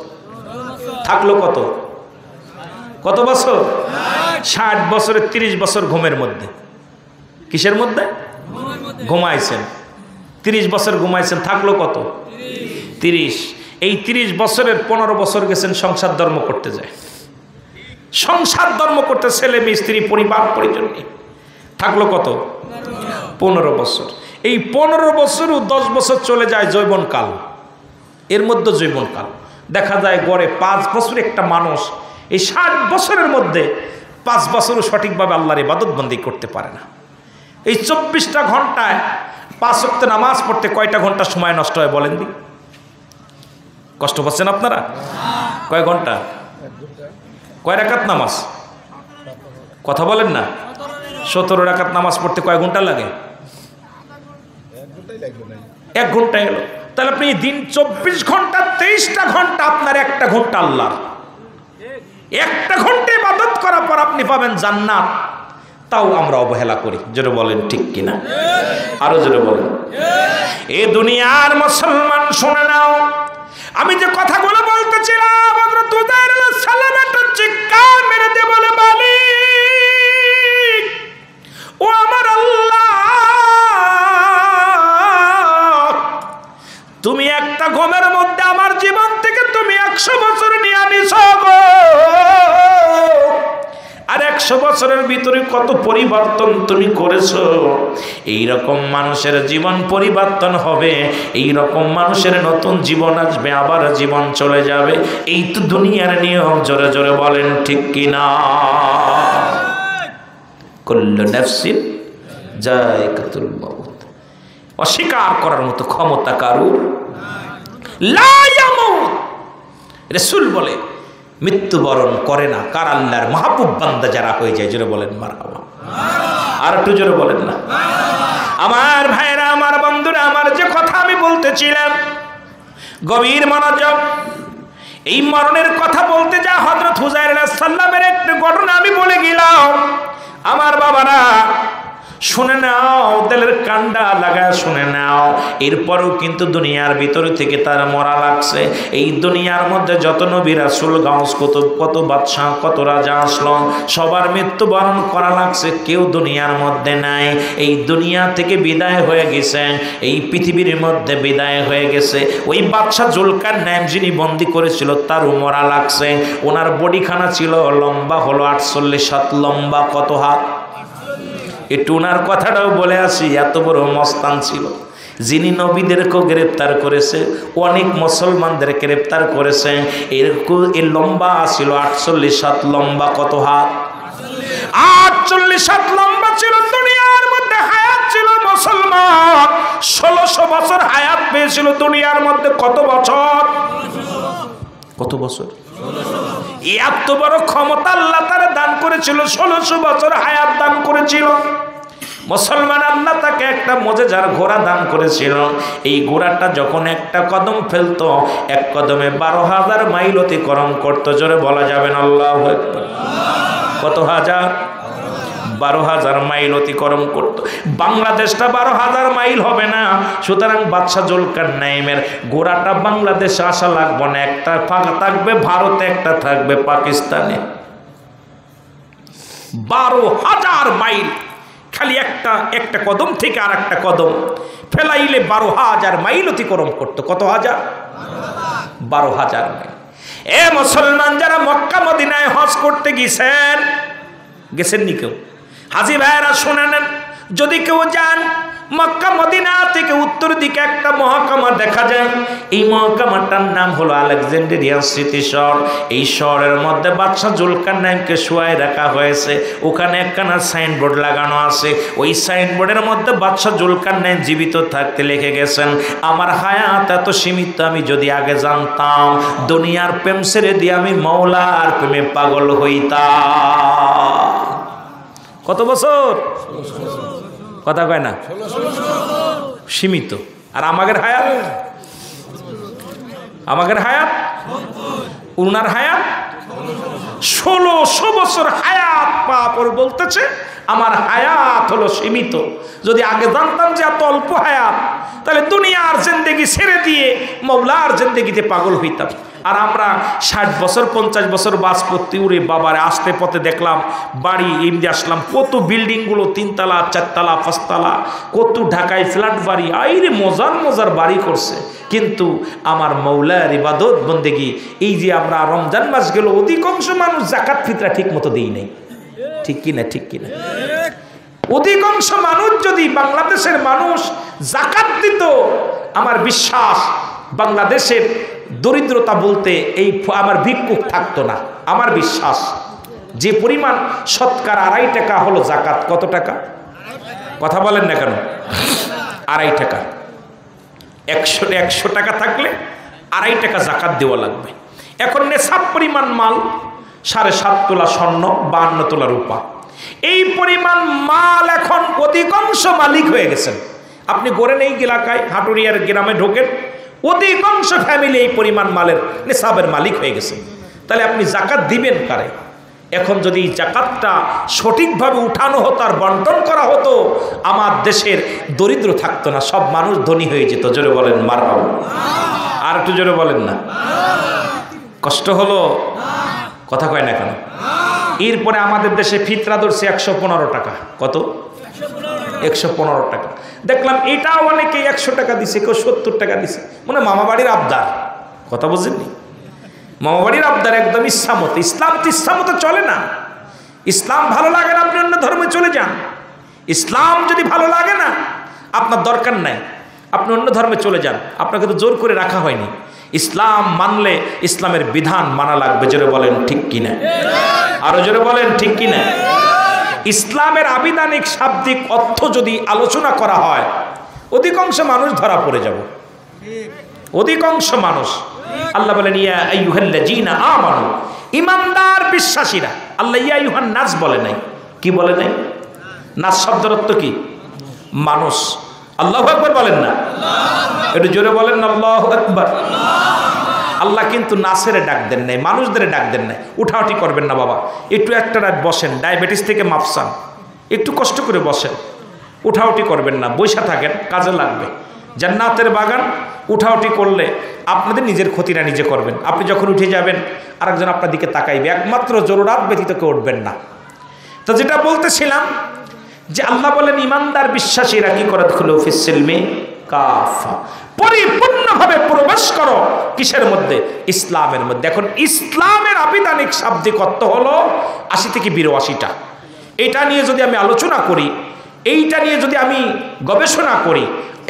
থাকলো? কত বছর? 60 বছরে 30 বছর ঘুমের মধ্যে। কিসের মধ্যে? ঘুমাইছেন। 30 বছর ঘুমাইছেন, থাকলো কত? 30। এই 30 বছরের 15 বছর গেছেন সংসার ধর্ম করতে যায়, সংসার ধর্ম করতে, ছেলে মেয়ে স্ত্রী পরিবার পরিজন নিয়ে। থাকলো কত? 15 বছর। এই 15 বছরও 10 বছর চলে যায় যৌবনকাল। এর মধ্যে যৌবনকাল দেখা যায় গড়ে 5 বছর একটা মানুষ এই 60 বছরের মধ্যে 5 বছরও সঠিকভাবে আল্লাহর ইবাদত বন্দেগী করতে পারে না। এই 24টা ঘন্টায় 5 ওয়াক্ত নামাজ পড়তে কয়টা ঘন্টা সময় নষ্ট হয় বলেন দি? কষ্ট পাচ্ছেন আপনারা? কয় ঘন্টা? কয় রাকাত নামাজ? কথা বলেন না। 17 রাকাত নামাজ পড়তে কয় ঘন্টা লাগে? 1 ঘন্টা এলো। তাহলে আপনি দিন 24 ঘন্টা, 23টা ঘন্টা আপনার, 1টা ঘন্টা আল্লাহর। 1টা ঘন্টা ইবাদত করার পর আপনি পাবেন জান্নাত। তাও আমরা অবহেলা করি। জোরে বলেন ঠিক কিনা? আরো জোরে বলেন। এ দুনিয়ার মুসলমান শুনে নাও, আমি যে কথাগুলো বলতেছিলাম, হযরত উযাইর আলাইহিস সালাম একটা চিৎকার মেরে দিয়ে বলে, মালিক ও আমার আল্লাহ, তুমি একটা ঘুমের মধ্যে আমার জীবন থেকে তুমি 100 বছর নিয়ে আনিছো গো। আর 100 বছরের ভিতরে কত পরিবর্তন তুমি করেছো। এই রকম মানুষের জীবন পরিবর্তন হবে, এই রকম মানুষের নতুন জীবন আসবে, আবার জীবন চলে যাবে। এই তো দুনিয়ার নিয়ম। জোরে জোরে বলেন ঠিক কিনা? কুল্লু নাফসিন যায়কাতুল মাউত। অস্বীকার করার মতো ক্ষমতা কারুর লা ইয়ামুত। রাসূল বলে মৃত্যুবরণ করে না কার? আল্লাহর মাহবুব বান্দা যারা হয়ে যায়। জোরে বলেন মারহাবা। আর একটু জোরে বলেন না। আমার ভাইরা, আমার বন্ধুরা, আমার যে কথা আমি বলতেছিলাম, গভীর মনোযোগ। এই মরণের কথা বলতে যা হযরত উযাইর আলাইহিস সালামের একটা ঘটনা আমি বলে গেলাম। আমার বাবারা শুনে নাও, দিলের কান্ডা লাগায় শুনে নাও। এরপরও কিন্তু দুনিয়ার ভিতরে থেকে তার মরা লাগছে। এই দুনিয়ার মধ্যে যত নবী রাসূল গাউস কুতুব, কত বাদশাহ, কত রাজা আসলো, সবার মৃত্যুবরণ করা লাগছে, কেউ দুনিয়ার মধ্যে নাই। এই দুনিয়া থেকে বিদায় হয়ে গেছে, এই পৃথিবীর মধ্যে বিদায় হয়ে গেছে। ওই বাদশাহ জুলকারনাইন যিনি বন্দি করেছিল তারও মরা লাগছে। ওনার বডিখানা ছিল লম্বা হলো 48 হাত লম্বা। কত হাত? একটু ওনার কথাটাও বলে আসি। এত বড় মস্তান ছিল, যিনি নবীদেরকেও গ্রেপ্তার করেছে, অনেক মুসলমানদের গ্রেপ্তার করেছে। এরকম এর লম্বা ছিল 48 হাত লম্বা। কত হাত? 48 হাত লম্বা ছিল। দুনিয়ার মধ্যে হায়াত ছিল মুসলমান 1600 বছর হায়াত পেয়েছিল দুনিয়ার মধ্যে। কত বছর? কত বছর? এত বড় ক্ষমতা আল্লাহ তারা দান করেছিল, 1600 বছর হায়াত দান করেছিল। মুসলমান আল্লাহ তাকে একটা মুজিজার ঘোড়া দান করেছিল। এই ঘোড়াটা যখন একটা কদম ফেলতো, এক কদমে 12,000 মাইল অতিক্রম করতো। জোরে বলা যাবেন আল্লাহু আকবার। কত হাজার? 12,000 মাইল অতিক্রম করত। বাংলাদেশটা 12,000 মাইল হবে না। সুতরাং বাদশাহ জুলকারনাইনের ঘোড়াটা বাংলাদেশে আসা লাগবে না, একটা ফাঁকা থাকবে ভারতে, একটা থাকবে পাকিস্তানে। 12,000 মাইল খালি একটা কদম থেকে আর একটা কদম ফেলাইলে 12,000 মাইল অতিক্রম করতো। কত হাজার? 12,000 মাইল। এ মুসলমান যারা মক্কা মদিনায় হজ করতে গেছেন নি কেউ? হাজী ভাইয়েরা শুনে নেন, যদি কেউ যান মক্কা মদিনা থেকে উত্তর দিকে একটা মহকুমা দেখা যায়। এই মহকুমাটার নাম হলো আলেকজান্দ্রিয়া সিটি শহর। এই শহরের মধ্যে বাদশাহ জুলকারনাইনকে শুয়ায় রাখা হয়েছে। ওখানে একখানা সাইনবোর্ড লাগানো আছে। ওই সাইনবোর্ডের মধ্যে বাদশাহ জুলকারনাইন জীবিত থাকতে লিখে গেছেন, আমার হায়াত এত সীমিত, আমি যদি আগে জানতাম দুনিয়ার প্রেম ছেড়ে দিয়ে আমি মওলার প্রেমে পাগল হইতাম। কত বছর? কথা কয় না, সীমিত। আর আমাদের হায়াত উনার হায়াত 1600 বছর হায়াত পাওয়ার পর বলতেছে আমার হায়াত হলো সীমিত। যদি আগে জানতাম যে এত অল্প হায়াত, তাহলে দুনিয়ার জিন্দেগি ছেড়ে দিয়ে মওলার জিন্দেগিতে পাগল হইতাম। আর আমরা 60 বছর 50 বছর বাস করতে উড়ে বাবারে আসতে পথে দেখলাম বাড়ি এমনি আসলাম, কত বিল্ডিংগুলো 3 তলা 4 তলা 5 তলা, কত ঢাকায় ফ্ল্যাট বাড়ি, আইরে মজার মজার বাড়ি করছে। কিন্তু আমার মওলার ইবাদত বন্দেগি, এই যে আমরা রমজান মাস গেল অধিকাংশ মানুষ যাকাত ফিতরা ঠিক মতো দেই নাই। ঠিক কিনা? ঠিক কিনা? অধিকাংশ মানুষ যদি বাংলাদেশের মানুষ যাকাত দিত, আমার বিশ্বাস বাংলাদেশের দরিদ্রতা বলতে এই আমার ভিক্ষুক থাকতো না। আমার বিশ্বাস যে পরিমাণ শতকরা 2.5 টাকা হলো যাকাত। কত টাকা? কথা বলেন না কেন? 2.5 টাকা। 100 টাকা থাকলে 2.5 টাকা যাকাত দেওয়া লাগবে। এখন নেশাব পরিমাণ মাল 7.5 তোলা স্বর্ণ, 52 তোলা রূপা, এই পরিমাণ মাল এখন অধিকাংশ মালিক হয়ে গেছেন। আপনি গড়েন এই এলাকায় হাটুরিয়ার গ্রামে ঢোকেন, অধিকাংশ ফ্যামিলি এই পরিমাণ মালের নেশাবের মালিক হয়ে গেছে। তাহলে আপনি যাকাত দিবেন কারে? এখন যদি জাকাতটা সঠিকভাবে উঠানো হতো আর বন্টন করা হতো, আমার দেশের দরিদ্র থাকতো না, সব মানুষ ধনী হয়ে যেত। জোরে বলেন মারহাবা। আর একটু জোরে বলেন না। কষ্ট হলো? কথা কয় না কেন? এরপরে আমাদের দেশে ফিতরা ধরছে 115 টাকা। কত? 115 টাকা। দেখলাম এটাও অনেকে 100 টাকা দিছে, কেউ 70 টাকা দিছে। মানে মামাবাড়ির আবদার। কথা বুঝেননি? মামাবাড়ির আবদার একদম ইচ্ছা মতো। ইসলাম তো ইচ্ছা মতো চলে না। ইসলাম ভালো লাগে না, আপনি অন্য ধর্মে চলে যান। ইসলাম যদি ভালো লাগে না, আপনার দরকার নাই, আপনি অন্য ধর্মে চলে যান। আপনাকে তো জোর করে রাখা হয়নি। ইসলাম মানলে ইসলামের বিধান মানা লাগবে। জোরে বলেন ঠিক কিনা? আরো জোরে বলেন ঠিক কিনা? ইসলামের আবিধানিক শাব্দিক অর্থ যদি আলোচনা করা হয়, অধিকাংশ মানুষ ধরা পড়ে যাব। অধিকাংশ মানুষ। আল্লাহ বলেন ইয়া আইয়ুহাল্লাযীনা আমানু, ঈমানদার বিশ্বাসীরা। আল্লাহ ইয়া আইয়ুহান নাস বলে নাই। কি বলে নাই? নাস শব্দের অর্থ কি? মানুষ। আল্লাহু আকবার বলেন না? একটু জোরে বলেন না আল্লাহু আকবার। আল্লাহ কিন্তু নাসের ডাক দেন নাই, মানুষদের ডাক দেন নাই। উঠাউঠি করবেন না বাবা, একটু একটা রাত বসেন, ডায়াবেটিস থেকে মাপসান, একটু কষ্ট করে বসেন, উঠাউঠি করবেন না, বৈশা থাকেন, কাজে লাগবে। জান্নাতের বাগান, উঠাউঠি করলে আপনাদের নিজের ক্ষতিটা নিজে করবেন। আপনি যখন উঠে যাবেন আরেকজন আপনার দিকে তাকাইবে, একমাত্র জরুরাত ব্যতীত কেউ উঠবেন না। তো যেটা বলতেছিলাম যে আল্লাহ বলেন ঈমানদার বিশ্বাসীরা কি করে? খুলো ফিসসিলমি কাফা, পরিপূর্ণভাবে প্রবেশ করো। কিসের মধ্যে? ইসলামের মধ্যে। এখন ইসলামের আবিধানিক শাব্দিক অর্থ হলো 80 থেকে 82টা। এটা নিয়ে যদি আমি আলোচনা করি, এইটা নিয়ে যদি আমি গবেষণা করি,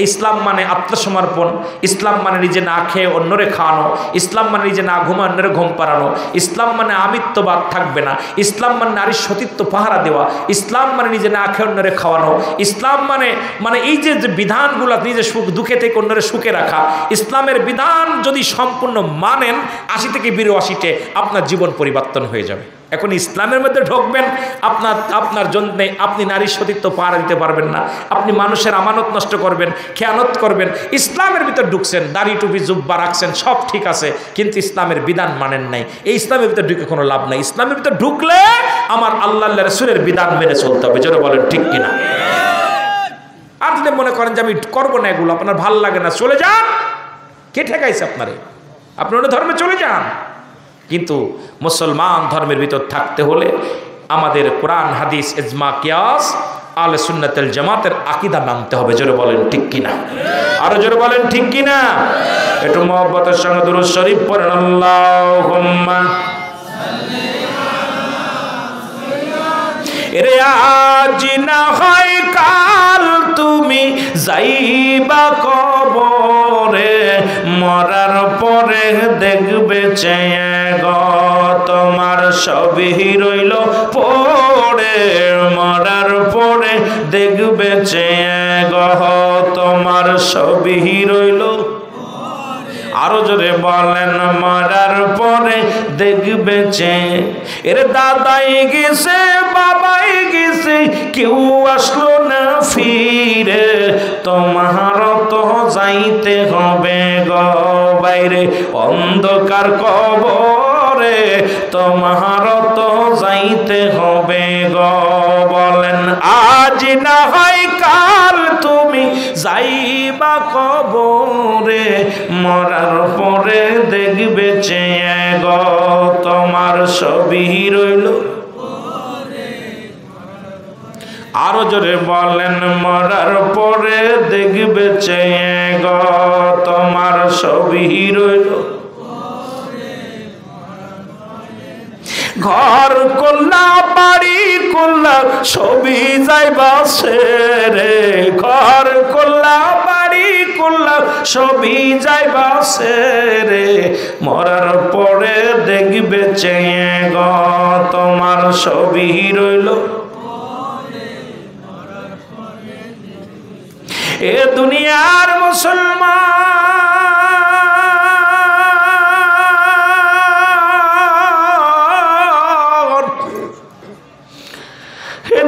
ইসলাম মানে আত্মসমর্পণ, ইসলাম মানে নিজে না খেয়ে অন্যরে খাওয়ানো, ইসলাম মানে নিজে না ঘুমে অন্যরে ঘুম পাড়ানো, ইসলাম মানে আমিত্ববাদ থাকবে না, ইসলাম মানে নারীর সতীত্ব পাহারা দেওয়া, ইসলাম মানে নিজে না খেয়ে অন্যরে খাওয়ানো, ইসলাম মানে এই যে বিধানগুলো নিজে সুখ দুঃখে থেকে অন্যরে সুখে রাখা, ইসলামের বিধান যদি সম্পূর্ণ মানেন 80 থেকে 82টে আপনার জীবন পরিবর্তন হয়ে যাবে। এখন ইসলামের মধ্যে ঢুকবেন, আপনার জন্য আপনি নারীর সতীত্ব পাহারা দিতে পারবেন না, আপনি মানুষের আমানত নষ্ট করবেন, খেয়ানত করবেন। ইসলামের ভিতর ঢুকছেন, দাড়ি টুপি জুব্বা রাখছেন, সব ঠিক আছে, কিন্তু ইসলামের বিধান মানেন নাই। এই ইসলামের ভিতর ঢুকে কোনো লাভ নাই। ইসলামের ভিতর ঢুকলে আমার আল্লাহ রাসূলের বিধান মেনে চলতে হবে। যারা বলেন ঠিক কিনা? আর যদি মনে করেন যে আমি করবো না এগুলো, আপনার ভাল লাগে না, চলে যান। কে ঠেকাইছে আপনারে? আপনি অন্য ধর্মে চলে যান। কিন্তু মুসলমান ধর্মের ভিতর থাকতে হলে আমাদের কোরআন হাদিস ইজমা কিয়াস আহলে সুন্নাতুল জামাতের আকীদা মানতে হবে। জোরে বলেন ঠিক কিনা? আরো জোরে বলেন ঠিক কিনা? একটু মহব্বতের সঙ্গে দুরূদ শরীফ পড়েন। আল্লাহুম্মা এরে আজ না হয় কাল তুমি যাইবা কবরে মরার পরে দেখবে চেয়ে গো তোমার সবই রইল পড়ে মরার পরে দেখবে চেয়ে গো তোমার সবই রইল আরো জোরে বলেন মরার পরে দেখবে চেয়ে এর দাদাই গেছে বাবাই গেছে কেউ আসলো না ফিরে তোমার তো যাইতে হবে গো বাইরে অন্ধকার কবরে তোমার তো যাইতে হবে গো বলেন আজ না হয় কাল তুমি যাইবা কবরে মরার পরে দেখবে চেয়ে গো তোমার সবই রইল আরো জোরে বলেন মরার পরে দেখবে চেয়ে গো তোমার সবই রইল ঘর করলা বাড়ি করলা সবই যাইবা রে ঘর করলা বাড়ি করলা সবই যাইবা রে মরার পরে দেখবে চেয়ে গো তোমার সবই রইল এ দুনিয়ার মুসলমান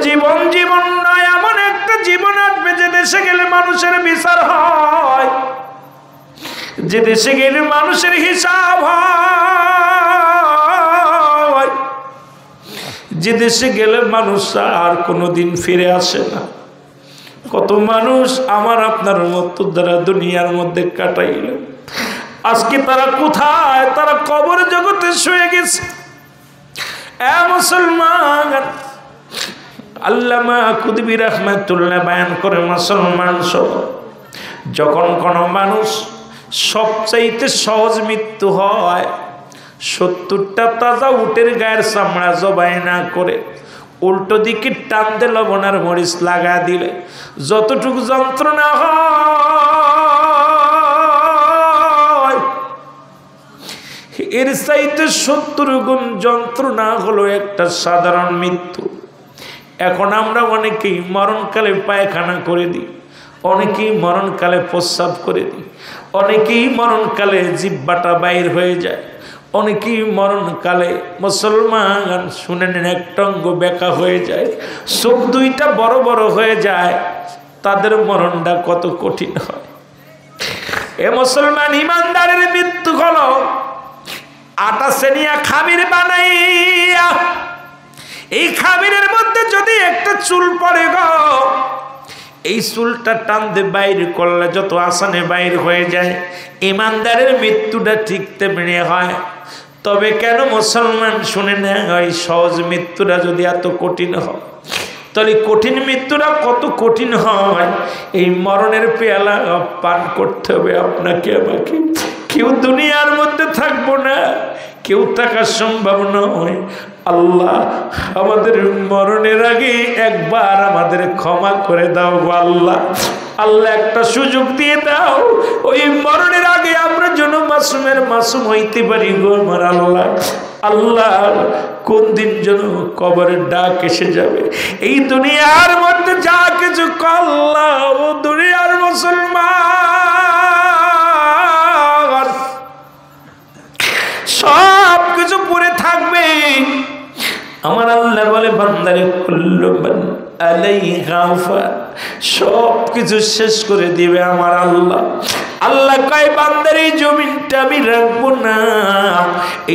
জীবন জীবন নয় এমন একটা জীবন আসবে যে দেশে গেলে মানুষের বিচার হয় যে দেশে গেলে মানুষের হিসাব হয় যে দেশে গেলে মানুষ আর কোনোদিন ফিরে আসে না কত মানুষ আমার আপনার মতো দ্বারা দুনিয়ার মধ্যে কাটাইল আজকে তারা কোথায় তারা কবর জগতে শুয়ে গেছে এ মুসলমান আল্লামা কুতুবী রাহমাতুল্লাহ বয়ান করে মুসলমান সব যখন কোনো মানুষ সবচাইতে সহজ মৃত্যু হয় ৭০টা তাজা উটের গায়ের চামড়া জবাই না করে উল্টো দিকে টান দিয়ে লবণ আর মরিচ লাগা দিলে যতটুকু যন্ত্রণা হয় এর চাইতে ৭০ গুণ যন্ত্রণা হলো একটা সাধারণ মৃত্যু এখন আমরা অনেকেই মরণকালে পায়খানা করে দিই অনেকেই মরণকালে প্রস্রাব করে দিই অনেকেই মরণকালে জিহ্বাটা বাইর হয়ে যায় অনেকেই মরণকালে মুসলমান শুনে নেন একটা অঙ্গ বেঁকা হয়ে যায় চোখ দুইটা বড় বড় হয়ে যায় তাদের মরণটা কত কঠিন হয় এ মুসলমান ইমানদারের মৃত্যু হলো আটা সেনিয়া খামির বানাইয়া এই খামিরের মধ্যে যদি একটা চুল পড়ে গো এই চুলটা টান দিয়ে বাইর করলে যত আসানে বাইর হয়ে যায় ইমানদারের মৃত্যুটা ঠিক তেমনি হয় তবে কেন মুসলমান শুনে না ওই সহজ মৃত্যুটা যদি এত কঠিন হয় তাহলে কঠিন মৃত্যুটা কত কঠিন হয় এই মরণের পেয়ালা পান করতে হবে আপনাকে আমাকে কেউ দুনিয়ার মধ্যে থাকবো না কেউ থাকা সম্ভব নয় আল্লাহ আমাদের মরণের আগে একবার আমাদের ক্ষমা করে দাও আল্লাহ আল্লাহ একটা সুযোগ দিয়ে দাও ওই মরণের আগে আমরা যেন মাসুমের মাসুম হইতে পারি গো আমার আল্লাহ আল্লাহ কোন দিন যেন কবরের ডাক এসে যাবে এই দুনিয়ার মধ্যে যা কিছু আল্লাহ ও দুনিয়ার মুসলমান সব কিছু পড়ে থাকবে আমার আল্লাহ বলে বান্দারে কুল্লু মান আলাইহা ফান সব কিছু শেষ করে দিবে আমার আল্লাহ আল্লাহ কয় বান্দার এই জমিনটা আমি রাখবো না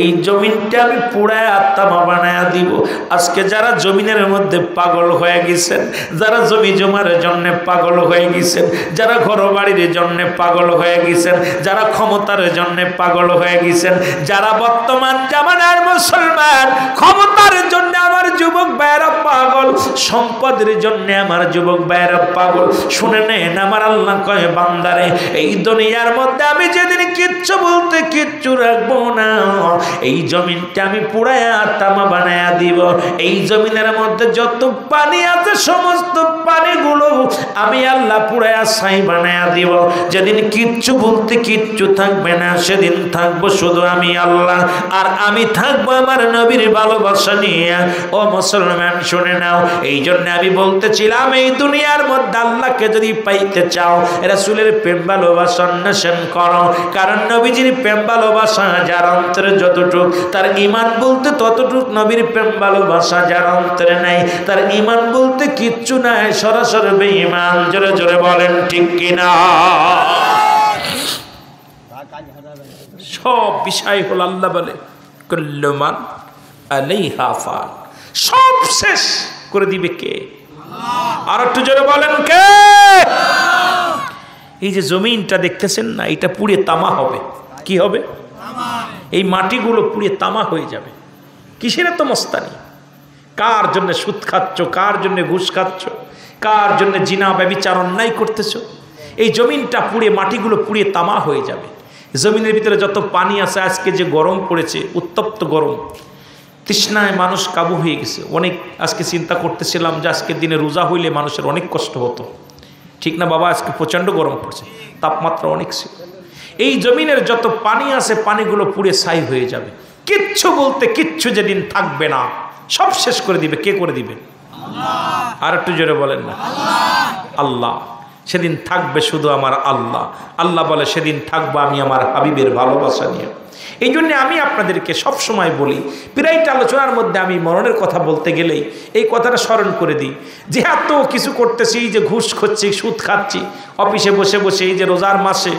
এই জমিনটা আমি পুড়ায় আত্মা বানায়া দিব আজকে যারা জমিনের মধ্যে পাগল হয়ে গেছেন যারা জমি জমার জন্য পাগল হয়ে গেছেন যারা ঘর বাড়ির জন্য পাগল হয়ে গেছেন যারা ক্ষমতার জন্য পাগল হয়ে গেছেন যারা বর্তমান জামানার মুসলমান ক্ষমতার জন্য আমার যুবক ভাইরা পাগল সম্পদের জন্য আমার যুবক ভাইরা পাগল শুনে নেন আমার আল্লাহ কয় বান্দারে এই দুনিয়ার মধ্যে আমি যেদিন কিচ্ছু বলতে কিচ্ছু রাখবো না এই জমিনটা আমি পুড়ায়া তামা বানায়া দিব এই জমিনের মধ্যে যত পানি আছে সমস্ত পানিগুলো আমি আল্লাহ পুরায়া ছাই বানায়া দিব। যেদিন কিচ্ছু বলতে কিচ্ছু থাকবে না, সেদিন থাকবো শুধু আমি আল্লাহ, আর আমি থাকবো আমার নবীর ভালোবাসা নিয়ে। ও মুসলমান শুনে নাও, এই জন্য আমি বলতেছিলাম এই দুনিয়ার মধ্যে আল্লাহকে যদি পাইতে চাও রাসূলের প্রেম ভালোবাসা অন্বেষণ করো। কারণ নবীজির প্রেম ভালোবাসা যার অন্তরে যতটুক, তার ঈমান বলতে ততটুক। নবীর প্রেম ভালোবাসা যার অন্তরে নাই, তার ঈমান বলতে কিচ্ছু নাই, সরাসরি বেঈমান। জোরে জোরে বলেন ঠিক কিনা? সব বিষয় হল আল্লাহ বলে কুল্লু মান আলাইহা ফান, সব শেষ করে দিবে কে? আর একটু জোরে বলেন কে? এই যে জমিনটা দেখতেছেন না, এটা পুড়ে তামা হবে। কি হবে? এই মাটিগুলো পুড়ে তামা হয়ে যাবে। কিসের এত মস্তানি? কার জন্য সুদ খাচ্ছ, কার জন্য ঘুষ খাচ্ছ, কার জন্য জিনা ব্যভিচার অন্যায় করতেছ? এই জমিনটা পুড়ে, মাটিগুলো পুড়ে তামা হয়ে যাবে। জমিনের ভিতরে যত পানি আছে, আজকে যে গরম পড়েছে, উত্তপ্ত গরম, তৃষ্ণায় মানুষ কাবু হয়ে গেছে। অনেক আজকে চিন্তা করতেছিলাম যে আজকের দিনে রোজা হইলে মানুষের অনেক কষ্ট হতো, ঠিক না বাবা? আজকে প্রচণ্ড গরম পড়ছে, তাপমাত্রা অনেক ছিল। এই জমিনের যত পানি আছে, পানিগুলো পুড়ে ছাই হয়ে যাবে। কিচ্ছু বলতে কিচ্ছু যেদিন থাকবে না, সব শেষ করে দিবে। কে করে দিবে? আর একটু জোরে বলেন না। আল্লাহ। সেদিন থাকবে শুধু আমার আল্লাহ। আল্লাহ বলে সেদিন থাকবো আমি আমার হাবিবের ভালোবাসা নিয়ে। এই জন্য আমি আপনাদেরকে সব সময় বলি, প্রায়টা আলোচনার মধ্যে আমি মরণের কথা বলতে গেলেই এই কথাটা স্মরণ করে দিই যে এত কিছু করতেছি, এই যে ঘুষ খাচ্ছি, সুদ খাচ্ছি, অফিসে বসে বসে, এই যে রোজার মাসে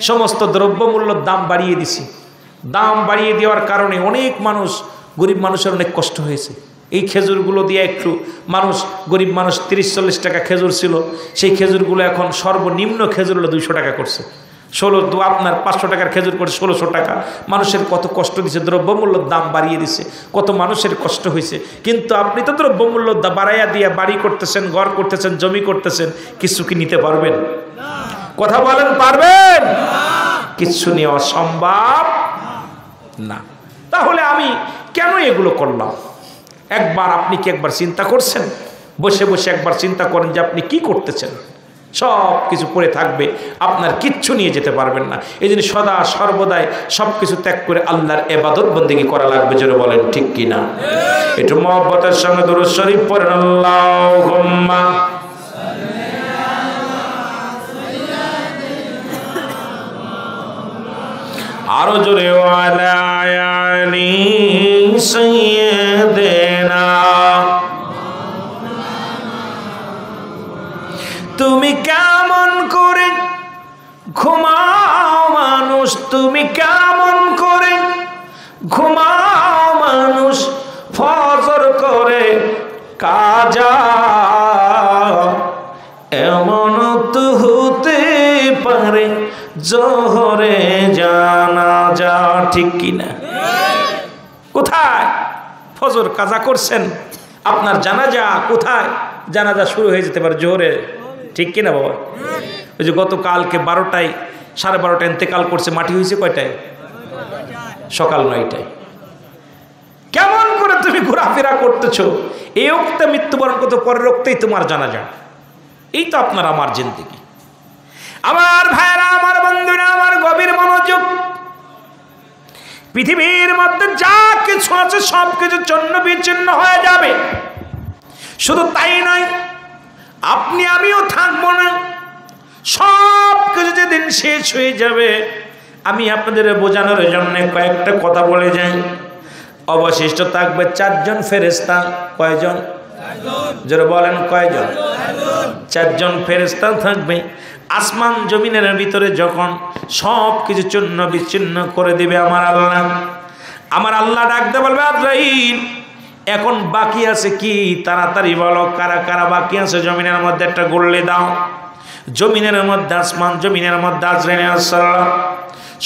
সমস্ত দ্রব্যমূল্যর দাম বাড়িয়ে দিছি। দাম বাড়িয়ে দেওয়ার কারণে অনেক মানুষ, গরিব মানুষের অনেক কষ্ট হয়েছে। এই খেজুরগুলো দিয়ে একটু মানুষ, গরিব মানুষ 30-40 টাকা খেজুর ছিল, সেই খেজুরগুলো এখন সর্বনিম্ন খেজুর হলো 200 টাকা করছে। আপনার 500 টাকার খেজুর করে 1600 টাকা। মানুষের কত কষ্ট দিছে, দ্রব্যমূল্যর দাম বাড়িয়ে দিছে, কত মানুষের কষ্ট হয়েছে। কিন্তু আপনি তো দ্রব্যমূল্য বাড়াইয়া দিয়ে বাড়ি করতেছেন, ঘর করতেছেন, জমি করতেছেন, কিছু কি নিতে পারবেন? কথা বলেন, পারবেন? কিচ্ছু নেওয়া সম্ভব না। তাহলে আমি কেন এগুলো করলাম? একবার আপনি কি একবার চিন্তা করছেন? বসে বসে একবার চিন্তা করেন যে আপনি কি করতেছেন। সব কিছু পড়ে থাকবে, আপনার কিচ্ছু নিয়ে যেতে পারবেন না। এই জন্য সদা সর্বদাই সব কিছু ত্যাগ করে আল্লাহর ইবাদত বন্দেগী করা লাগবে। জোরে বলেন ঠিক কিনা? একটু মহব্বতের সঙ্গে দুরূদ শরীফ পড়েন। আল্লাহুম্মা আরো জোরে ওয়ালা আলি সাইয়্যিদিনা। তুমি কেমন করে ঘুমাও মানুষ, তুমি কেমন করে ঘুমাও মানুষ, ফজর করে কাজা, এমন তো হতে পারে জোহরে জানাজা। ঠিক কিনা? কোথায় ফজর কাজা করছেন, আপনার জানাজা কোথায়? জানাজা শুরু হয়ে যেতে পারে জোহরে। ঠিক কিনা বাবা? ওই যে গতকালকে 12টায়, 12:30 ইন্তেকাল করছে, মাটি হয়েছে কয়টায়? সকাল 9টায়। কেমন করে তুমি ঘোরাফেরা করতেছো? এই রক্তে মৃত্যুবরণ করতে, পরের রক্তেই তোমার জানাজা। এই তো আপনার আমার জিন্দেগি। আমার ভাইরা, আমার বন্ধুরা, আমার গভীর মনোযোগ। পৃথিবীর মধ্যে যা কিছু আছে সব কিছু চন্ন বিচ্ছিন্ন হয়ে যাবে। শুধু তাই নয়, আপনি আমিও থাকবো না। সব কিছু যেদিন শেষ হয়ে যাবে, আমি আপনাদের বোঝানোর জন্য কয়েকটা কথা বলে যাই। অবশিষ্ট থাকবে 4 জন ফেরেশতা। কয়জন? যারা বলেন কয়জন? 4 জন ফেরেশতা থাকবে। আসমান জমিনের ভিতরে যখন সব কিছু চূর্ণ বিচ্ছিন্ন করে দিবে আমার আল্লাহ ডাকতে বলবে, আজরাইল এখন বাকি আছে কি? তাড়াতাড়ি বলো, কারা কারা বাকি আছে জমিনের মধ্যে, একটা গড়লে দাও। জমিনের মধ্যে, আসমান জমিনের মধ্যে আজরাইল আলাইহিস সালাম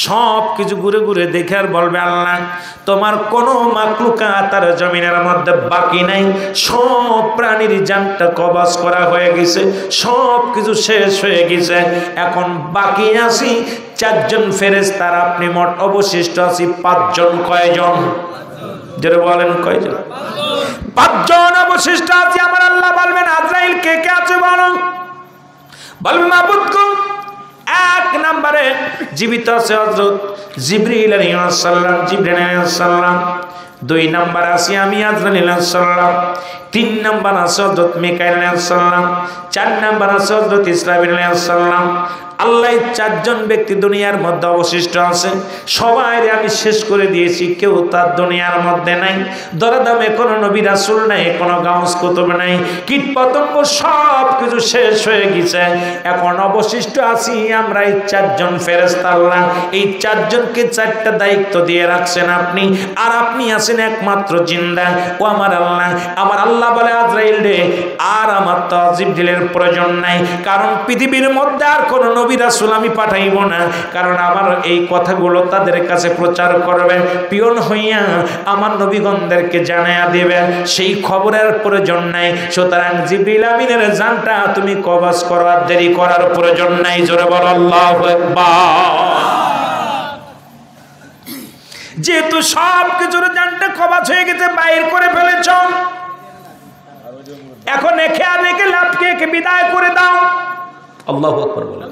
সব কিছু ঘুরে ঘুরে দেখে আর বলবে, আল্লাহ তোমার কোনো মাখলুকাত আর জমিনের মধ্যে বাকি নাই। সব প্রাণীর জানটা কবজ করা হয়ে গেছে, সব কিছু শেষ হয়ে গেছে। এখন বাকি আছি 4 জন ফেরেশতার, আপনি মোট অবশিষ্ট আছি 5 জন। কয়জন? যারা বলেন কয়জন? পাঁচজন অবশিষ্ট আছে। আমার আল্লাহ বলবেন আজরাইল কে কে আছে বলো। বলবে মাবুদ গো, এক নম্বরে জীবিত আছে হযরত জিবরিল আলাইহিস সালাম, জিবরিল আলাইহিস সালাম। দুই নম্বর আছে আমি আজরাইল আলাইহিস সালাম। তিন নম্বর আছে হযরত মিকাইল আলাইহিস সালাম। চার নম্বর আছে হযরত ইসরাফিল আলাইহিস সালাম। আল্লাহ চারজন ব্যক্তি দুনিয়ার মধ্যে অবশিষ্ট আছে। সবাই আমি শেষ করে দিয়েছি, কেউ তার দুনিয়ার মধ্যে নাই। দরদামে কোনো নবী রাসূল নাই, কোনো গাউস কুতুব নাই, কীট পতঙ্গ সব কিছু শেষ হয়ে গেছে। এখন অবশিষ্ট আছি আমরা এই চারজন ফেরেশতা। আল্লাহ এই চারজনকে চারটা দায়িত্ব দিয়ে রাখছেন আপনি, আর আপনি আছেন একমাত্র জিন্দা। ও আমার আল্লাহ বলে আজরাইল রে, আর আমার তো জিবরিলের প্রয়োজন নাই, কারণ পৃথিবীর মধ্যে আর কোনো নবী রাসূল আমি পাঠাইব না, কারণ আমার এই কথাগুলো তাদের কাছে প্রচার করবে, পিয়ন হইয়া আমার নবীগণদেরকে জানাইয়া দেবে, সেই খবরের প্রয়োজন নাই। সুতরাং জিবরিল আমিনের জানটা তুমি কবজ করার দেরি করার প্রয়োজন নাই। জোরে বল আল্লাহু আকবার। যেহেতু সব কিছুর জানটা কবজ হয়ে গেছে, বাইর করে ফেলেছ, এখন একে আর একে লাভকে একে বিদায় করে দাও। আল্লাহু আকবার বলেন।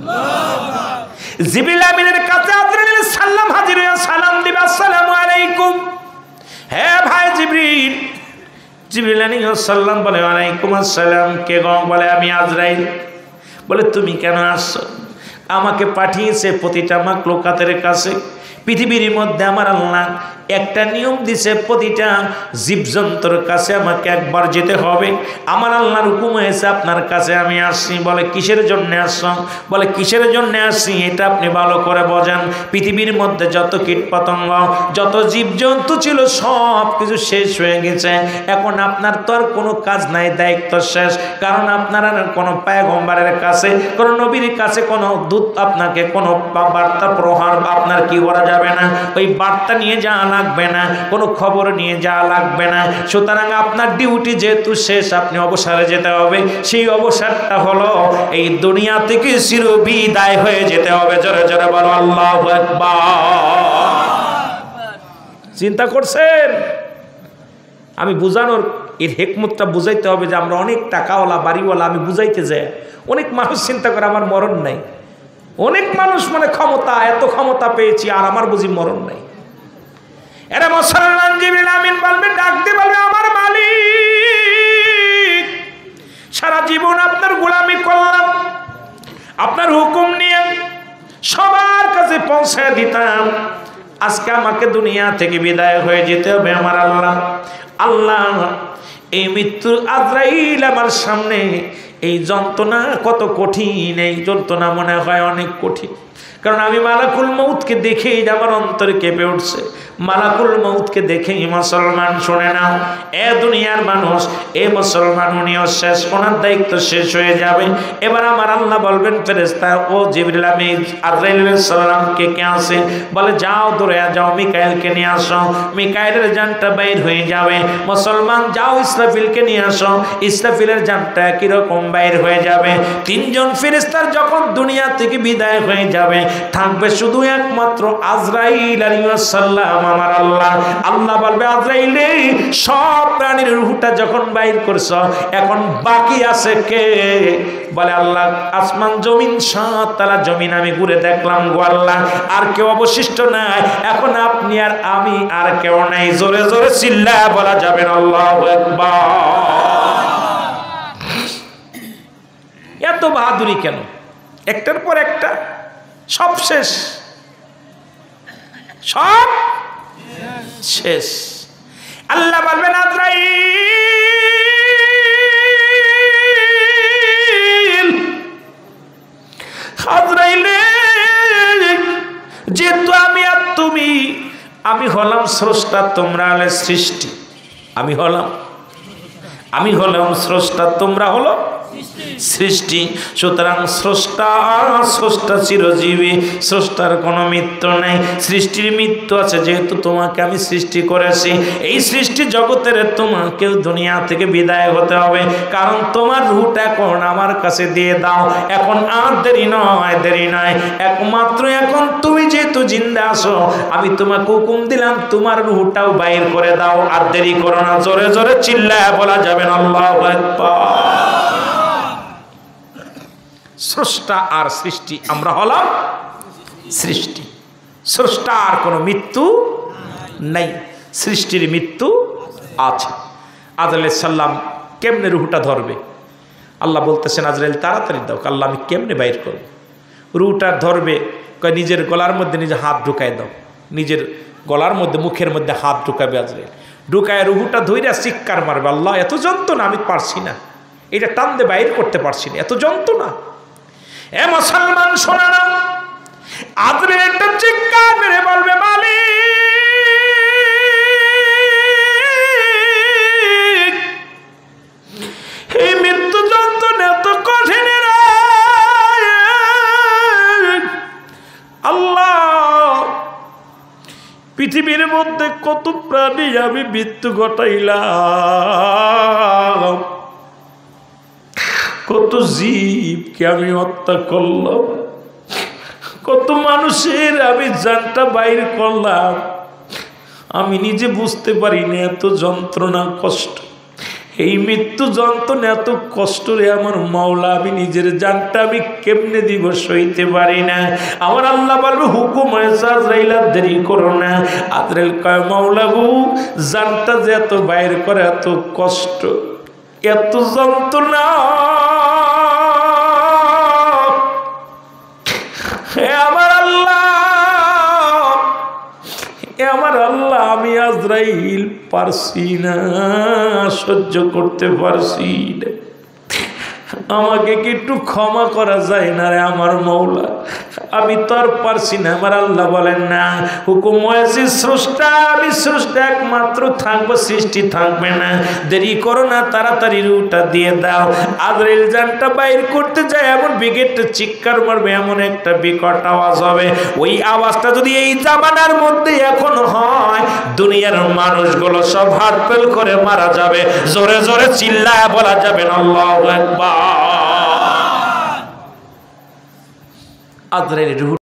জিবরিল আমিনের কাছে আজরাইল সালাম হাজির হয়ে সালাম দিবে, আসসালামু আলাইকুম। হে ভাই জিবরিল। জিবরিল আলাইহিস সালাম বলে ওয়ালাইকুম আসসালাম। কে গো? বলে আমি আজরাইল। বলে তুমি কেন আসছো? আমাকে পাঠিয়েছে প্রতিটা মাখলুকাতের কাছে। পৃথিবীর মধ্যে আমার আল্লাহ একটা নিয়ম দিছে, প্রতিটা জীবজন্তুর কাছে আমাকে একবার যেতে হবে। আমার আল্লাহর হুকুম হয়েছে আপনার কাছে আমি আসছি। বলে কিসের জন্য আসছ? বলে কিসের জন্য আসছি এটা আপনি ভালো করে বোঝান। পৃথিবীর মধ্যে যত কীট পতঙ্গ, যত জীবজন্তু ছিল সব কিছু শেষ হয়ে গেছে। এখন আপনার তো আর কোনো কাজ নাই, দায়িত্ব শেষ। কারণ আপনার কোনো পয়গম্বরের কাছে, কোনো নবীর কাছে কোনো দূত আপনাকে কোনো বার্তা প্রহার আপনার কি করা যাবে না, ওই বার্তা নিয়ে যাওয়া লাগবে না, কোনো খবর নিয়ে যাওয়া লাগবে না। সুতরাং আপনার ডিউটি যেহেতু শেষ, আপনি অবসরে যেতে হবে। সেই অবসরটা হলো এই দুনিয়া থেকে চিরবিদায় হয়ে যেতে হবে। জোরে জোরে বলো আল্লাহু আকবার। চিন্তা করছেন? আমি বুঝানোর এর হিকমতটা বুঝাইতে হবে যে আমরা অনেক টাকাওয়ালা বাড়িওয়ালা, আমি বুঝাইতে যাই অনেক মানুষ চিন্তা করে আমার মরণ নাই। অনেক মানুষ মানে ক্ষমতা, এত ক্ষমতা পেয়েছি আর আমার বুঝি মরণ নাই। এরা মুসলমান জিবরিল আমিন বলবে, ডাকতে বলবে আমার মালিক, সারা জীবন আপনার গোলামি করলাম, আপনার হুকুম নিয়ে সবার কাছে পৌঁছায় দিতাম, আজকে আমাকে দুনিয়া থেকে বিদায় হয়ে যেতে হবে। আমার আল্লাহ এই মৃত্যুর আজরাইল আমার সামনে, এই যন্ত্রণা কত কঠিন, এই যন্ত্রণা মনে হয় অনেক কঠিন। কারণ আমি মালাকুল মউতকে দেখেই আমার অন্তর কেঁপে উঠছে। মালাকুল মউতকে দেখেই মুসলমান শুনে নাও, এ দুনিয়ার মানুষ, এ মুসলমান উনিও শেষ, ওনার দায়িত্ব শেষ হয়ে যাবে। এবার আমার আল্লাহ বলবেন ফেরেশতা, ও জিবরিল আমিন আজরাইল আলাইহিস সালামকে কে আছে? বলে যাও দৌড়ে যাও মিকাইলকে নিয়ে আসো, মিকাইলের জানটা বাইর হয়ে যাবে। মুসলমান যাও ইসরাফিলকে নিয়ে আসো, ইসরাফিলের জানটা কিরকম বাইর হয়ে যাবে। তিনজন ফেরেশতার যখন দুনিয়া থেকে বিদায় হয়ে যাবে, থাকবে শুধু একমাত্র আজরাইল আলাইহিস সালাম। আমার আল্লাহ বলবে আজরাইল সব প্রাণীর রূহটা যখন বাইর করছো, এখন বাকি আছে কে? বলে আল্লাহ আসমান জমিন সাত তালা জমিন আমি ঘুরে দেখলাম গো আল্লাহ, আর কেউ অবশিষ্ট নাই। এখন আপনি আর আমি আর কেউ নাই। জোরে জোরে চিল্লায়া বলা যাবে না আল্লাহু আকবার। এত বাহাদুরি কেন? একটার পর একটা সব শেষ, সব শেষ। আল্লাহ বলবেন আজরাইল, আজরাইল যেহেতু আমি আর তুমি, আমি হলাম স্রষ্টা, তোমরা হলে সৃষ্টি। আমি হলাম স্রষ্টা, তোমরা হলো সৃষ্টি। সুতরাং স্রষ্টা চিরজীবী, স্রষ্টার কোনো মৃত্যু নেই। সৃষ্টির মৃত্যু আছে, যেহেতু তোমাকে আমি সৃষ্টি করেছি, এই সৃষ্টি জগতের তোমাকেও দুনিয়া থেকে বিদায় হতে হবে, কারণ তোমার রূহটা এখন আমার কাছে দিয়ে দাও। এখন আর দেরি নয়, একমাত্র এখন তুমি যেহেতু জিন্দা আছো, আমি তোমাকে হুকুম দিলাম তোমার রূহটাও বাইর করে দাও। আর দেরি করো না, জোরে জোরে চিল্লায় বলা যাবে না আল্লাহু আকবার। স্রষ্টা আর সৃষ্টি, আমরা হলাম সৃষ্টি। স্রষ্টার কোনো মৃত্যু নেই, সৃষ্টির মৃত্যু আছে। আজরাইল আলাইহিস সালাম কেমনে রুহটা ধরবে? আল্লাহ বলতেছেন আজরাইল তাড়াতাড়ি দাও। আল্লাহ আমি কেমনে বাইর করব? রুহটা ধরবে, কয় নিজের গলার মধ্যে নিজে হাত ঢুকাই দাও। নিজের গলার মধ্যে, মুখের মধ্যে হাত ঢুকাবে আজরাইল। ঢুকায় রুহটা ধইরা চিৎকার মারবে, আল্লাহ এত যন্ত্রণা, আমি পারছি না, এটা টান দিয়ে বাইর করতে পারছি না, এত যন্ত্রণা। এ মুসলমান শোনা না, আজরাইল একটা চিৎকার মেরে বলবে, মালিক এই মৃত্যু যন্ত্রণা এত কঠিন রে আল্লাহ, পৃথিবীর মধ্যে কত প্রাণী আমি মৃত্যু ঘটাইলাম, কত জীবকে আমি হত্যা করলাম, কত মানুষের আমি জানটা বাইর করলাম, আমি নিজে বুঝতে পারি না এত যন্ত্রণা কষ্ট। এই মৃত্যু যন্ত্রণা এত কষ্ট রে আমার মাওলা, আমি নিজের জানটা আমি কেমনে দিব, সইতে পারি না। আমার আল্লাহ বলবে হুকুম হয়েছে আজরাইল দেরি করো না। আজরাইল কয় মাওলা গো, জানটা যে এত বাইর করে, এত কষ্ট, এত যন্ত্রণা, আমার আল্লাহ আমি আজরাইল পারছি না, সহ্য করতে পারছি না, আমাকে কি একটু ক্ষমা করা যায় না রে আমার মাওলা, আমি তো আর পারছি না। আমার আল্লাহ বলেন না, হুকুম হয়েছে স্রষ্টা, আমি স্রষ্টা একমাত্র থাকবো, সৃষ্টি থাকবে না, দেরি করো না, তাড়াতাড়ি রুহটা দিয়ে দাও। আজরাইল জানটা বাইর করতে যায়, এমন বিকট চিৎকার মারবে, এমন একটা বিকট আওয়াজ হবে, ওই আওয়াজটা যদি এই জামানার মধ্যে এখন হয়, দুনিয়ার মানুষগুলো সব হাত ফেল করে মারা যাবে। জোরে জোরে চিল্লায় বলা যাবে না আল্লাহু আকবার। আজরাইল রুহ